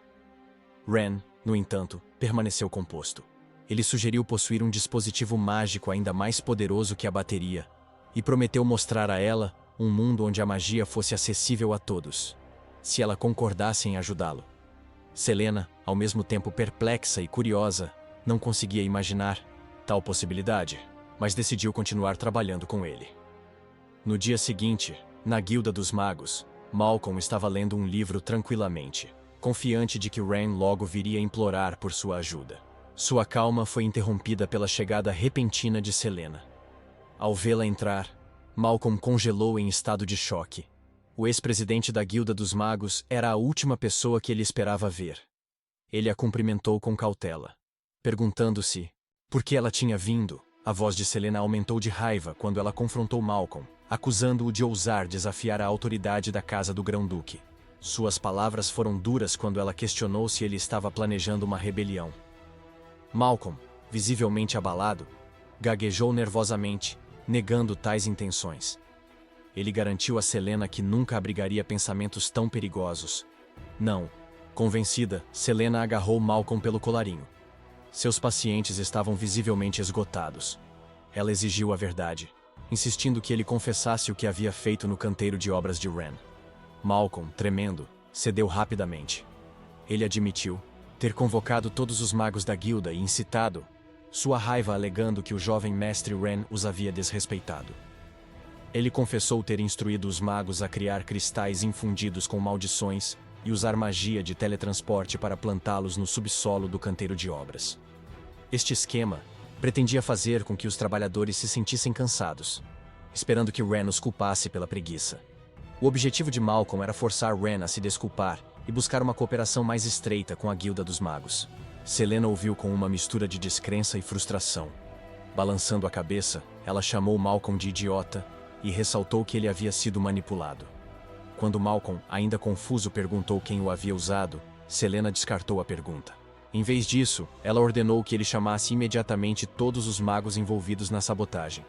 Ren, no entanto, permaneceu composto. Ele sugeriu possuir um dispositivo mágico ainda mais poderoso que a bateria, e prometeu mostrar a ela um mundo onde a magia fosse acessível a todos, se ela concordasse em ajudá-lo. Selena, ao mesmo tempo perplexa e curiosa, não conseguia imaginar tal possibilidade, mas decidiu continuar trabalhando com ele. No dia seguinte, na Guilda dos Magos, Malcolm estava lendo um livro tranquilamente, confiante de que Ren logo viria implorar por sua ajuda. Sua calma foi interrompida pela chegada repentina de Selena. Ao vê-la entrar, Malcolm congelou em estado de choque. O ex-presidente da Guilda dos Magos era a última pessoa que ele esperava ver. Ele a cumprimentou com cautela, perguntando-se por que ela tinha vindo. A voz de Selena aumentou de raiva quando ela confrontou Malcolm, acusando-o de ousar desafiar a autoridade da Casa do Grão-Duque. Suas palavras foram duras quando ela questionou se ele estava planejando uma rebelião. Malcolm, visivelmente abalado, gaguejou nervosamente, negando tais intenções. Ele garantiu a Selena que nunca abrigaria pensamentos tão perigosos. Não. Convencida, Selena agarrou Malcolm pelo colarinho. Seus pacientes estavam visivelmente esgotados. Ela exigiu a verdade, insistindo que ele confessasse o que havia feito no canteiro de obras de Ren. Malcolm, tremendo, cedeu rapidamente. Ele admitiu ter convocado todos os magos da guilda e incitado sua raiva, alegando que o jovem mestre Ren os havia desrespeitado. Ele confessou ter instruído os magos a criar cristais infundidos com maldições e usar magia de teletransporte para plantá-los no subsolo do canteiro de obras. Este esquema pretendia fazer com que os trabalhadores se sentissem cansados, esperando que Ren os culpasse pela preguiça. O objetivo de Malcolm era forçar Ren a se desculpar e buscar uma cooperação mais estreita com a Guilda dos Magos. Selena ouviu com uma mistura de descrença e frustração. Balançando a cabeça, ela chamou Malcolm de idiota e ressaltou que ele havia sido manipulado. Quando Malcolm, ainda confuso, perguntou quem o havia usado, Selena descartou a pergunta. Em vez disso, ela ordenou que ele chamasse imediatamente todos os magos envolvidos na sabotagem.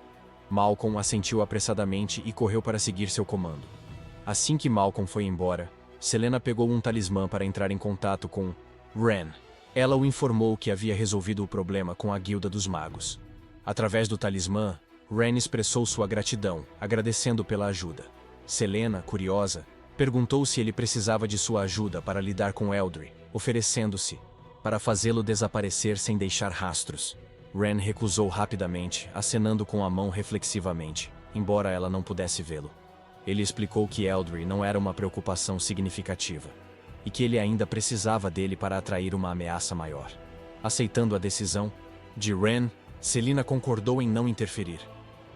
Malcolm assentiu apressadamente e correu para seguir seu comando. Assim que Malcolm foi embora, Selena pegou um talismã para entrar em contato com Ren. Ela o informou que havia resolvido o problema com a Guilda dos Magos. Através do talismã, Ren expressou sua gratidão, agradecendo pela ajuda. Selena, curiosa, perguntou se ele precisava de sua ajuda para lidar com Eldry, oferecendo-se para fazê-lo desaparecer sem deixar rastros. Ren recusou rapidamente, acenando com a mão reflexivamente, embora ela não pudesse vê-lo. Ele explicou que Eldry não era uma preocupação significativa, e que ele ainda precisava dele para atrair uma ameaça maior. Aceitando a decisão de Ren, Selena concordou em não interferir.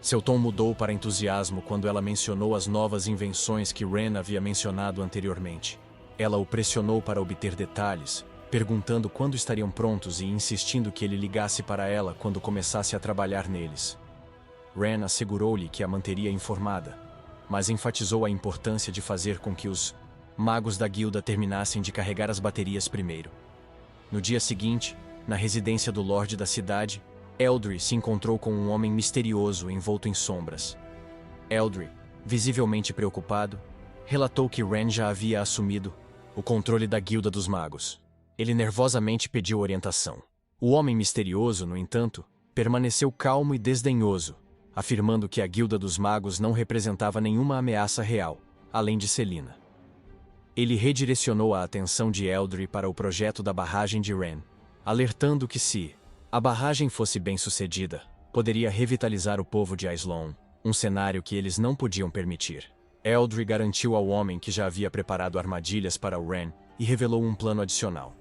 Seu tom mudou para entusiasmo quando ela mencionou as novas invenções que Ren havia mencionado anteriormente. Ela o pressionou para obter detalhes, perguntando quando estariam prontos e insistindo que ele ligasse para ela quando começasse a trabalhar neles. Ren assegurou-lhe que a manteria informada, mas enfatizou a importância de fazer com que os magos da guilda terminassem de carregar as baterias primeiro. No dia seguinte, na residência do Lorde da cidade, Eldry se encontrou com um homem misterioso envolto em sombras. Eldry, visivelmente preocupado, relatou que Ren já havia assumido o controle da Guilda dos Magos. Ele nervosamente pediu orientação. O homem misterioso, no entanto, permaneceu calmo e desdenhoso, afirmando que a Guilda dos Magos não representava nenhuma ameaça real, além de Selena. Ele redirecionou a atenção de Eldry para o projeto da barragem de Ren, alertando que se a barragem fosse bem-sucedida, poderia revitalizar o povo de Aislon, um cenário que eles não podiam permitir. Eldry garantiu ao homem que já havia preparado armadilhas para o Ren e revelou um plano adicional.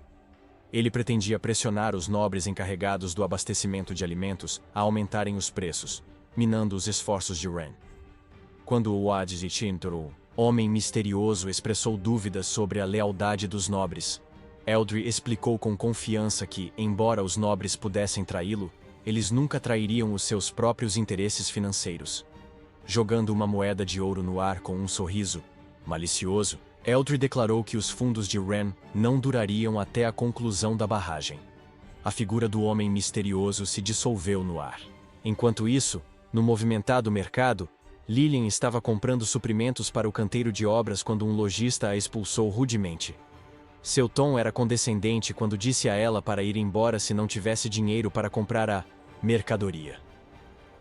Ele pretendia pressionar os nobres encarregados do abastecimento de alimentos a aumentarem os preços, minando os esforços de Ren. Quando o Adjitintro, homem misterioso, expressou dúvidas sobre a lealdade dos nobres, Eldry explicou com confiança que, embora os nobres pudessem traí-lo, eles nunca trairiam os seus próprios interesses financeiros. Jogando uma moeda de ouro no ar com um sorriso malicioso, Eldry declarou que os fundos de Ren não durariam até a conclusão da barragem. A figura do homem misterioso se dissolveu no ar. Enquanto isso, no movimentado mercado, Lilian estava comprando suprimentos para o canteiro de obras quando um lojista a expulsou rudemente. Seu tom era condescendente quando disse a ela para ir embora se não tivesse dinheiro para comprar a mercadoria.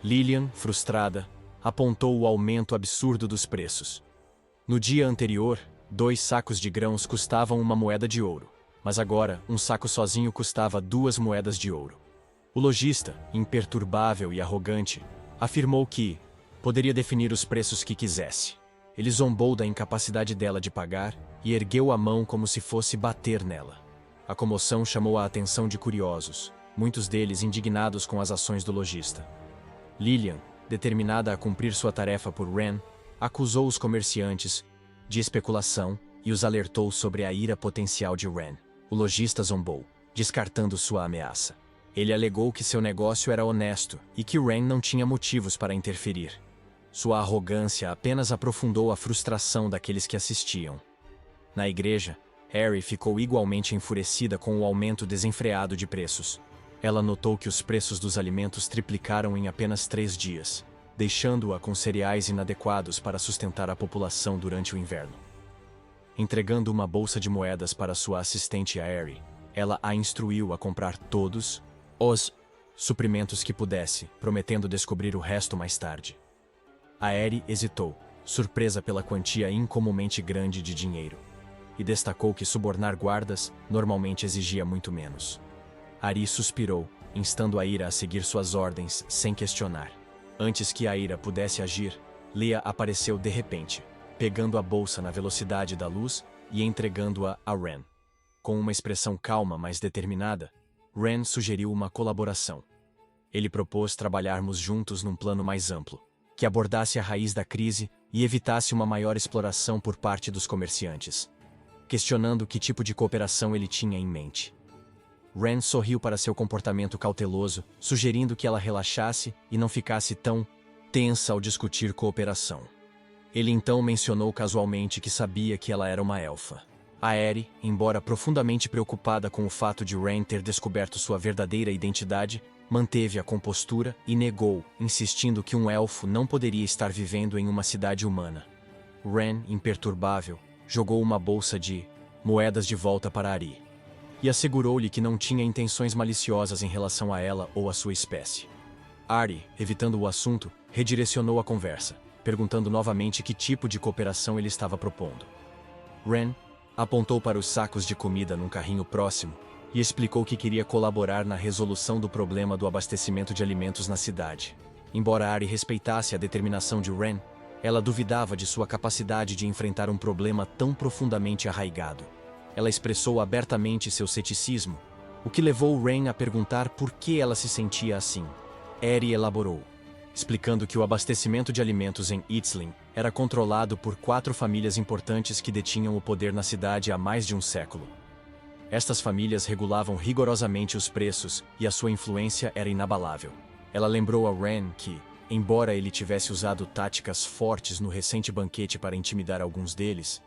Lilian, frustrada, apontou o aumento absurdo dos preços. No dia anterior, 2 sacos de grãos custavam 1 moeda de ouro, mas agora um saco sozinho custava 2 moedas de ouro. O lojista, imperturbável e arrogante, afirmou que poderia definir os preços que quisesse. Ele zombou da incapacidade dela de pagar e ergueu a mão como se fosse bater nela. A comoção chamou a atenção de curiosos, muitos deles indignados com as ações do lojista. Lilian, determinada a cumprir sua tarefa por Ren, acusou os comerciantes de especulação e os alertou sobre a ira potencial de Ren. O lojista zombou, descartando sua ameaça. Ele alegou que seu negócio era honesto e que Ren não tinha motivos para interferir. Sua arrogância apenas aprofundou a frustração daqueles que assistiam. Na igreja, Harry ficou igualmente enfurecida com o aumento desenfreado de preços. Ela notou que os preços dos alimentos triplicaram em apenas 3 dias, deixando-a com cereais inadequados para sustentar a população durante o inverno. Entregando uma bolsa de moedas para sua assistente Harry, ela a instruiu a comprar todos os suprimentos que pudesse, prometendo descobrir o resto mais tarde. Harry hesitou, surpresa pela quantia incomumente grande de dinheiro, e destacou que subornar guardas normalmente exigia muito menos. Harry suspirou, instando a Ira a seguir suas ordens sem questionar. Antes que a Ira pudesse agir, Leah apareceu de repente, pegando a bolsa na velocidade da luz e entregando-a a Ren. Com uma expressão calma, mas determinada, Ren sugeriu uma colaboração. Ele propôs trabalharmos juntos num plano mais amplo, que abordasse a raiz da crise e evitasse uma maior exploração por parte dos comerciantes. Questionando que tipo de cooperação ele tinha em mente. Ren sorriu para seu comportamento cauteloso, sugerindo que ela relaxasse e não ficasse tão tensa ao discutir cooperação. Ele então mencionou casualmente que sabia que ela era uma elfa. Aerie, embora profundamente preocupada com o fato de Ren ter descoberto sua verdadeira identidade, manteve a compostura e negou, insistindo que um elfo não poderia estar vivendo em uma cidade humana. Ren, imperturbável, jogou uma bolsa de moedas de volta para Aerie e assegurou-lhe que não tinha intenções maliciosas em relação a ela ou a sua espécie. Aerie, evitando o assunto, redirecionou a conversa, perguntando novamente que tipo de cooperação ele estava propondo. Ren apontou para os sacos de comida num carrinho próximo e explicou que queria colaborar na resolução do problema do abastecimento de alimentos na cidade. Embora Aerie respeitasse a determinação de Ren, ela duvidava de sua capacidade de enfrentar um problema tão profundamente arraigado. Ela expressou abertamente seu ceticismo, o que levou Ren a perguntar por que ela se sentia assim. Aerie elaborou, explicando que o abastecimento de alimentos em Eastling era controlado por 4 famílias importantes que detinham o poder na cidade há mais de um século. Estas famílias regulavam rigorosamente os preços e a sua influência era inabalável. Ela lembrou a Ren que, embora ele tivesse usado táticas fortes no recente banquete para intimidar alguns deles,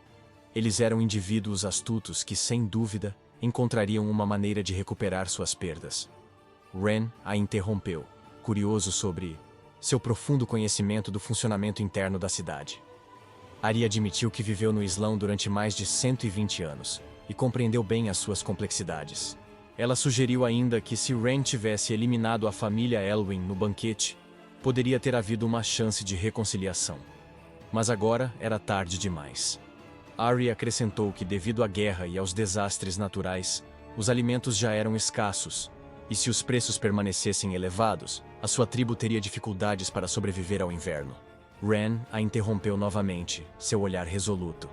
eles eram indivíduos astutos que, sem dúvida, encontrariam uma maneira de recuperar suas perdas. Ren a interrompeu, curioso sobre seu profundo conhecimento do funcionamento interno da cidade. Aerie admitiu que viveu no Islão durante mais de 120 anos e compreendeu bem as suas complexidades. Ela sugeriu ainda que se Ren tivesse eliminado a família Elwyn no banquete, poderia ter havido uma chance de reconciliação. Mas agora era tarde demais. Aerie acrescentou que, devido à guerra e aos desastres naturais, os alimentos já eram escassos, e se os preços permanecessem elevados, a sua tribo teria dificuldades para sobreviver ao inverno. Ren a interrompeu novamente, seu olhar resoluto.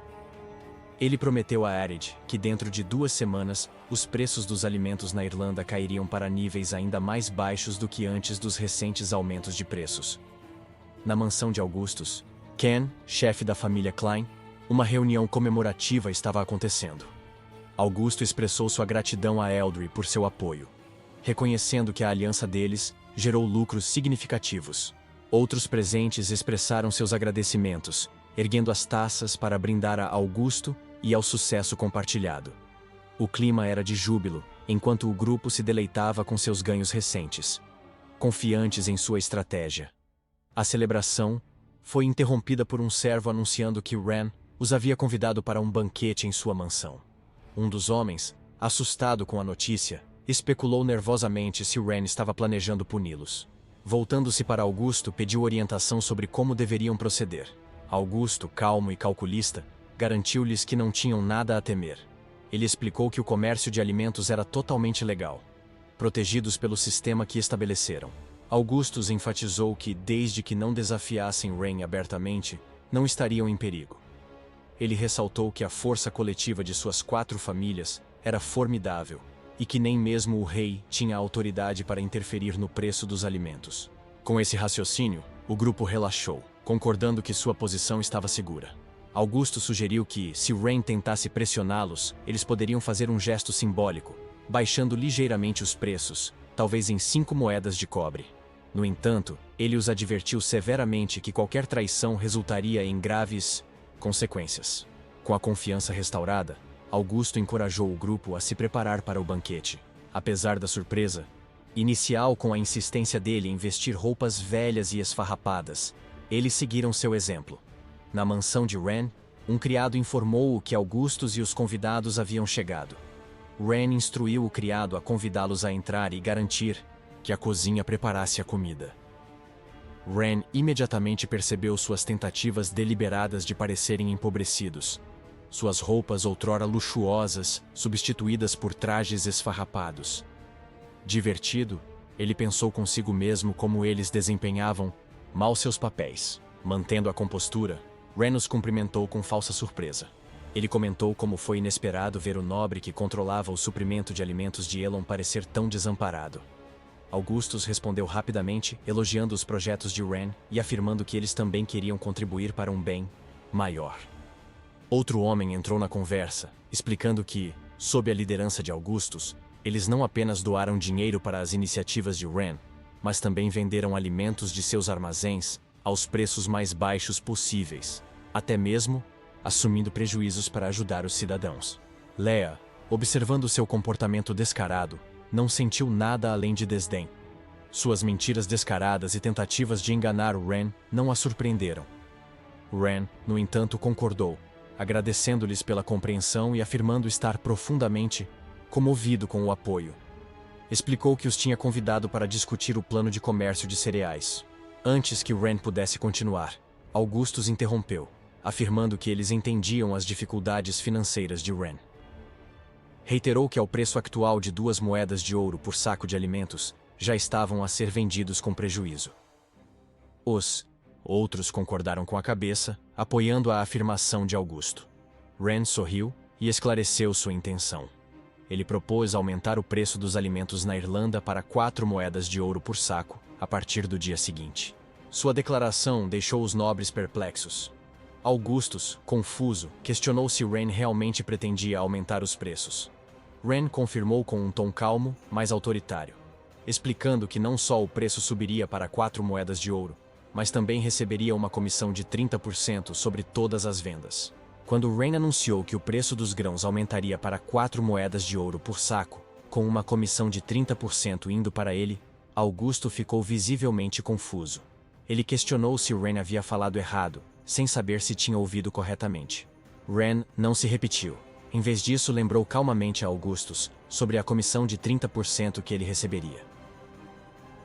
Ele prometeu a Aerie que dentro de 2 semanas, os preços dos alimentos na Irlanda cairiam para níveis ainda mais baixos do que antes dos recentes aumentos de preços. Na mansão de Augustus, Ken, chefe da família Klein, uma reunião comemorativa estava acontecendo. Augusto expressou sua gratidão a Eldred por seu apoio, reconhecendo que a aliança deles gerou lucros significativos. Outros presentes expressaram seus agradecimentos, erguendo as taças para brindar a Augusto e ao sucesso compartilhado. O clima era de júbilo, enquanto o grupo se deleitava com seus ganhos recentes, confiantes em sua estratégia. A celebração foi interrompida por um servo anunciando que Ren os havia convidado para um banquete em sua mansão. Um dos homens, assustado com a notícia, especulou nervosamente se Ren estava planejando puni-los. Voltando-se para Augusto, pediu orientação sobre como deveriam proceder. Augusto, calmo e calculista, garantiu-lhes que não tinham nada a temer. Ele explicou que o comércio de alimentos era totalmente legal, protegidos pelo sistema que estabeleceram. Augustus enfatizou que, desde que não desafiassem Ren abertamente, não estariam em perigo. Ele ressaltou que a força coletiva de suas 4 famílias era formidável e que nem mesmo o rei tinha autoridade para interferir no preço dos alimentos. Com esse raciocínio, o grupo relaxou, concordando que sua posição estava segura. Augusto sugeriu que, se Ren tentasse pressioná-los, eles poderiam fazer um gesto simbólico, baixando ligeiramente os preços, talvez em 5 moedas de cobre. No entanto, ele os advertiu severamente que qualquer traição resultaria em graves consequências. Com a confiança restaurada, Augusto encorajou o grupo a se preparar para o banquete. Apesar da surpresa inicial com a insistência dele em vestir roupas velhas e esfarrapadas, eles seguiram seu exemplo. Na mansão de Ren, um criado informou-o que Augustus e os convidados haviam chegado. Ren instruiu o criado a convidá-los a entrar e garantir que a cozinha preparasse a comida. Ren imediatamente percebeu suas tentativas deliberadas de parecerem empobrecidos. Suas roupas outrora luxuosas, substituídas por trajes esfarrapados. Divertido, ele pensou consigo mesmo como eles desempenhavam mal seus papéis. Mantendo a compostura, Ren os cumprimentou com falsa surpresa. Ele comentou como foi inesperado ver o nobre que controlava o suprimento de alimentos de Elon parecer tão desamparado. Augustus respondeu rapidamente, elogiando os projetos de Ren e afirmando que eles também queriam contribuir para um bem maior. Outro homem entrou na conversa, explicando que, sob a liderança de Augustus, eles não apenas doaram dinheiro para as iniciativas de Ren, mas também venderam alimentos de seus armazéns aos preços mais baixos possíveis, até mesmo assumindo prejuízos para ajudar os cidadãos. Leah, observando seu comportamento descarado, não sentiu nada além de desdém. Suas mentiras descaradas e tentativas de enganar Ren não a surpreenderam. Ren, no entanto, concordou, agradecendo-lhes pela compreensão e afirmando estar profundamente comovido com o apoio. Explicou que os tinha convidado para discutir o plano de comércio de cereais. Antes que Ren pudesse continuar, Augustus interrompeu, afirmando que eles entendiam as dificuldades financeiras de Ren. Reiterou que ao preço atual de 2 moedas de ouro por saco de alimentos, já estavam a ser vendidos com prejuízo. Os outros concordaram com a cabeça, apoiando a afirmação de Augusto. Ren sorriu e esclareceu sua intenção. Ele propôs aumentar o preço dos alimentos na Irlanda para 4 moedas de ouro por saco, a partir do dia seguinte. Sua declaração deixou os nobres perplexos. Augustus, confuso, questionou se Ren realmente pretendia aumentar os preços. Ren confirmou com um tom calmo, mas autoritário, explicando que não só o preço subiria para 4 moedas de ouro, mas também receberia uma comissão de 30% sobre todas as vendas. Quando Ren anunciou que o preço dos grãos aumentaria para 4 moedas de ouro por saco, com uma comissão de 30% indo para ele, Augusto ficou visivelmente confuso. Ele questionou se Ren havia falado errado, sem saber se tinha ouvido corretamente. Ren não se repetiu. Em vez disso, lembrou calmamente a Augustus sobre a comissão de 30% que ele receberia.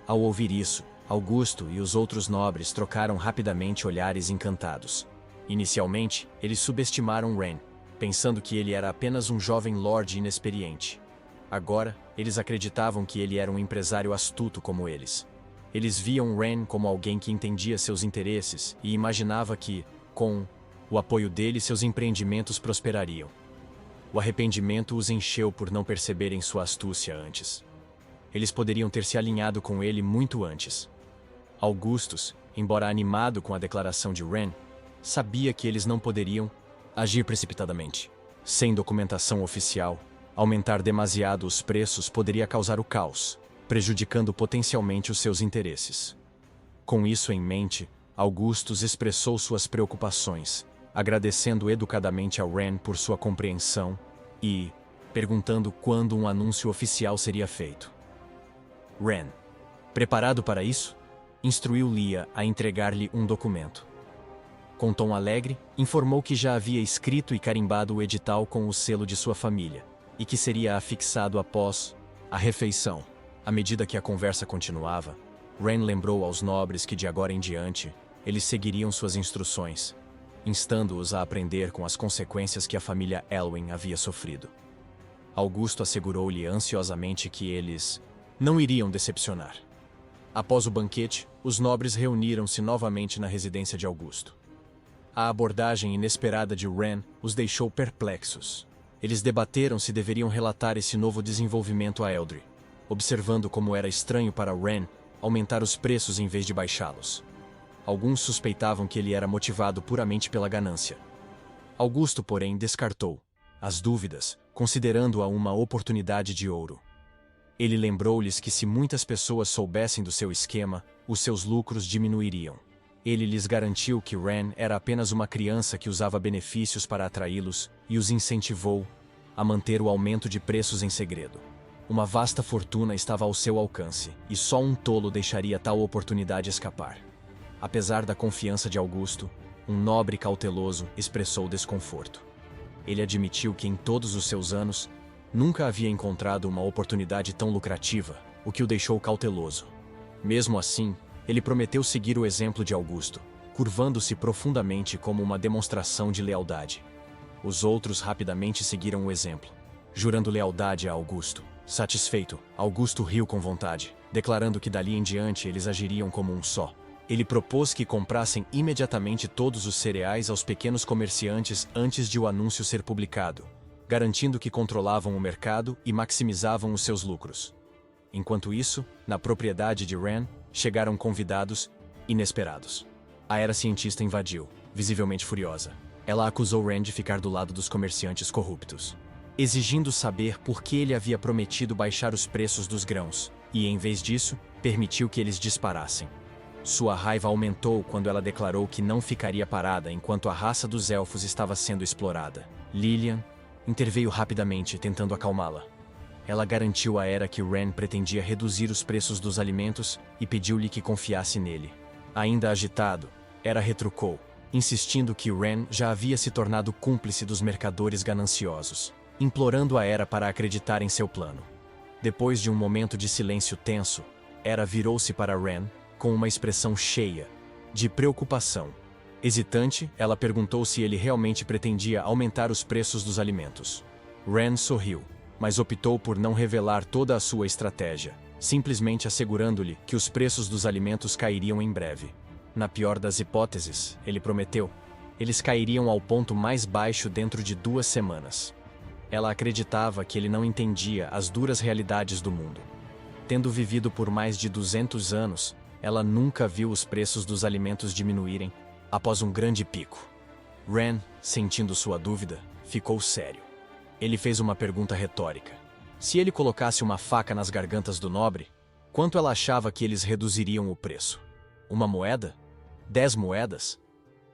Ao ouvir isso, Augusto e os outros nobres trocaram rapidamente olhares encantados. Inicialmente, eles subestimaram Ren, pensando que ele era apenas um jovem lorde inexperiente. Agora, eles acreditavam que ele era um empresário astuto como eles. Eles viam Ren como alguém que entendia seus interesses e imaginava que, com o apoio dele, seus empreendimentos prosperariam. O arrependimento os encheu por não perceberem sua astúcia antes. Eles poderiam ter se alinhado com ele muito antes. Augustus, embora animado com a declaração de Ren, sabia que eles não poderiam agir precipitadamente. Sem documentação oficial, aumentar demasiado os preços poderia causar o caos, prejudicando potencialmente os seus interesses. Com isso em mente, Augustus expressou suas preocupações, agradecendo educadamente a Ren por sua compreensão e perguntando quando um anúncio oficial seria feito. Ren, preparado para isso, instruiu Leah a entregar-lhe um documento. Com tom alegre, informou que já havia escrito e carimbado o edital com o selo de sua família, e que seria afixado após a refeição. À medida que a conversa continuava, Ren lembrou aos nobres que de agora em diante, eles seguiriam suas instruções, instando-os a aprender com as consequências que a família Elwyn havia sofrido. Augusto assegurou-lhe ansiosamente que eles não iriam decepcionar. Após o banquete, os nobres reuniram-se novamente na residência de Augusto. A abordagem inesperada de Ren os deixou perplexos. Eles debateram se deveriam relatar esse novo desenvolvimento a Eldre, observando como era estranho para Ren aumentar os preços em vez de baixá-los. Alguns suspeitavam que ele era motivado puramente pela ganância. Augusto, porém, descartou as dúvidas, considerando-a uma oportunidade de ouro. Ele lembrou-lhes que se muitas pessoas soubessem do seu esquema, os seus lucros diminuiriam. Ele lhes garantiu que Ren era apenas uma criança que usava benefícios para atraí-los e os incentivou a manter o aumento de preços em segredo. Uma vasta fortuna estava ao seu alcance, e só um tolo deixaria tal oportunidade escapar. Apesar da confiança de Augusto, um nobre cauteloso expressou desconforto. Ele admitiu que em todos os seus anos, nunca havia encontrado uma oportunidade tão lucrativa, o que o deixou cauteloso. Mesmo assim, ele prometeu seguir o exemplo de Augusto, curvando-se profundamente como uma demonstração de lealdade. Os outros rapidamente seguiram o exemplo, jurando lealdade a Augusto. Satisfeito, Augusto riu com vontade, declarando que dali em diante eles agiriam como um só. Ele propôs que comprassem imediatamente todos os cereais aos pequenos comerciantes antes de o anúncio ser publicado, garantindo que controlavam o mercado e maximizavam os seus lucros. Enquanto isso, na propriedade de Ren, chegaram convidados inesperados. A era cientista invadiu, visivelmente furiosa. Ela acusou Ren de ficar do lado dos comerciantes corruptos, exigindo saber por que ele havia prometido baixar os preços dos grãos, e em vez disso, permitiu que eles disparassem. Sua raiva aumentou quando ela declarou que não ficaria parada enquanto a raça dos elfos estava sendo explorada. Lilian interveio rapidamente, tentando acalmá-la. Ela garantiu a Era que Ren pretendia reduzir os preços dos alimentos e pediu-lhe que confiasse nele. Ainda agitado, Era retrucou, insistindo que Ren já havia se tornado cúmplice dos mercadores gananciosos, implorando a Era para acreditar em seu plano. Depois de um momento de silêncio tenso, Era virou-se para Ren com uma expressão cheia de preocupação. Hesitante, ela perguntou se ele realmente pretendia aumentar os preços dos alimentos. Ren sorriu, mas optou por não revelar toda a sua estratégia, simplesmente assegurando-lhe que os preços dos alimentos cairiam em breve. Na pior das hipóteses, ele prometeu, eles cairiam ao ponto mais baixo dentro de 2 semanas. Ela acreditava que ele não entendia as duras realidades do mundo. Tendo vivido por mais de 200 anos, ela nunca viu os preços dos alimentos diminuírem após um grande pico. Ren, sentindo sua dúvida, ficou sério. Ele fez uma pergunta retórica. Se ele colocasse uma faca nas gargantas do nobre, quanto ela achava que eles reduziriam o preço? 1 moeda? 10 moedas?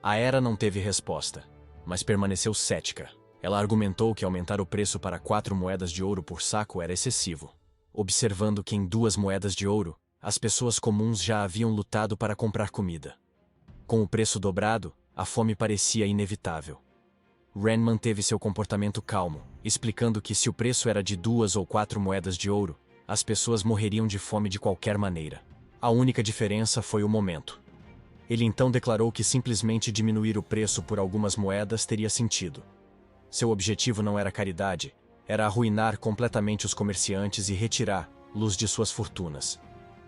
A Era não teve resposta, mas permaneceu cética. Ela argumentou que aumentar o preço para 4 moedas de ouro por saco era excessivo, observando que em 2 moedas de ouro, as pessoas comuns já haviam lutado para comprar comida. Com o preço dobrado, a fome parecia inevitável. Ren manteve seu comportamento calmo, explicando que se o preço era de 2 ou 4 moedas de ouro, as pessoas morreriam de fome de qualquer maneira. A única diferença foi o momento. Ele então declarou que simplesmente diminuir o preço por algumas moedas teria sentido. Seu objetivo não era caridade, era arruinar completamente os comerciantes e retirar-los de suas fortunas.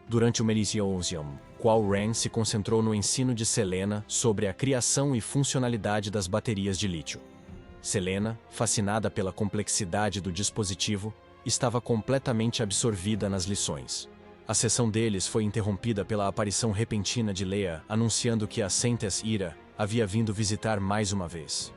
Durante o Melisiosium, qual Ren se concentrou no ensino de Selena sobre a criação e funcionalidade das baterias de lítio. Selena, fascinada pela complexidade do dispositivo, estava completamente absorvida nas lições. A sessão deles foi interrompida pela aparição repentina de Leah, anunciando que a Saintess Ira havia vindo visitar mais uma vez.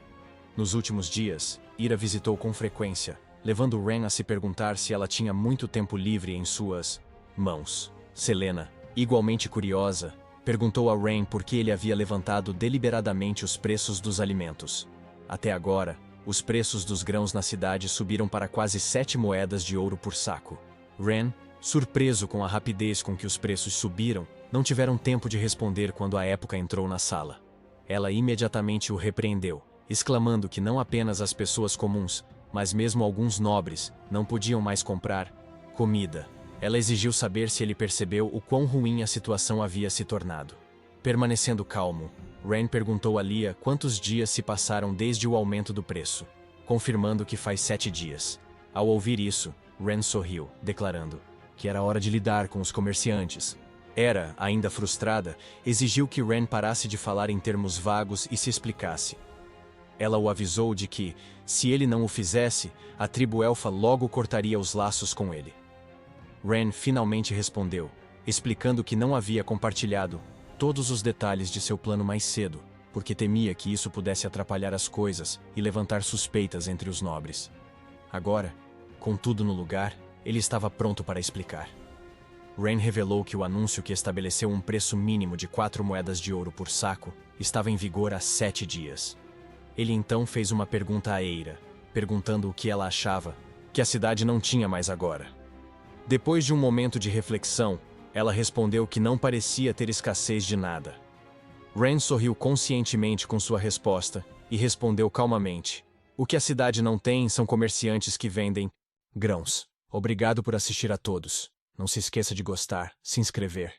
Nos últimos dias, Ira visitou com frequência, levando Ren a se perguntar se ela tinha muito tempo livre em suas mãos. Selena, igualmente curiosa, perguntou a Ren por que ele havia levantado deliberadamente os preços dos alimentos. Até agora, Os preços dos grãos na cidade subiram para quase 7 moedas de ouro por saco. Ren, surpreso com a rapidez com que os preços subiram, não tiveram tempo de responder quando a época entrou na sala. Ela imediatamente o repreendeu, exclamando que não apenas as pessoas comuns, mas mesmo alguns nobres, não podiam mais comprar comida. Ela exigiu saber se ele percebeu o quão ruim a situação havia se tornado. Permanecendo calmo, Ren perguntou a Lia quantos dias se passaram desde o aumento do preço, confirmando que faz 7 dias. Ao ouvir isso, Ren sorriu, declarando que era hora de lidar com os comerciantes. Era, ainda frustrada, exigiu que Ren parasse de falar em termos vagos e se explicasse. Ela o avisou de que, se ele não o fizesse, a tribo elfa logo cortaria os laços com ele. Ren finalmente respondeu, explicando que não havia compartilhado todos os detalhes de seu plano mais cedo, porque temia que isso pudesse atrapalhar as coisas e levantar suspeitas entre os nobres. Agora, com tudo no lugar, ele estava pronto para explicar. Ren revelou que o anúncio que estabeleceu um preço mínimo de 4 moedas de ouro por saco estava em vigor há 7 dias. Ele então fez uma pergunta a Eira, perguntando o que ela achava que a cidade não tinha mais agora. Depois de um momento de reflexão, ela respondeu que não parecia ter escassez de nada. Ren sorriu conscientemente com sua resposta e respondeu calmamente: o que a cidade não tem são comerciantes que vendem grãos. Obrigado por assistir a todos. Não se esqueça de gostar, se inscrever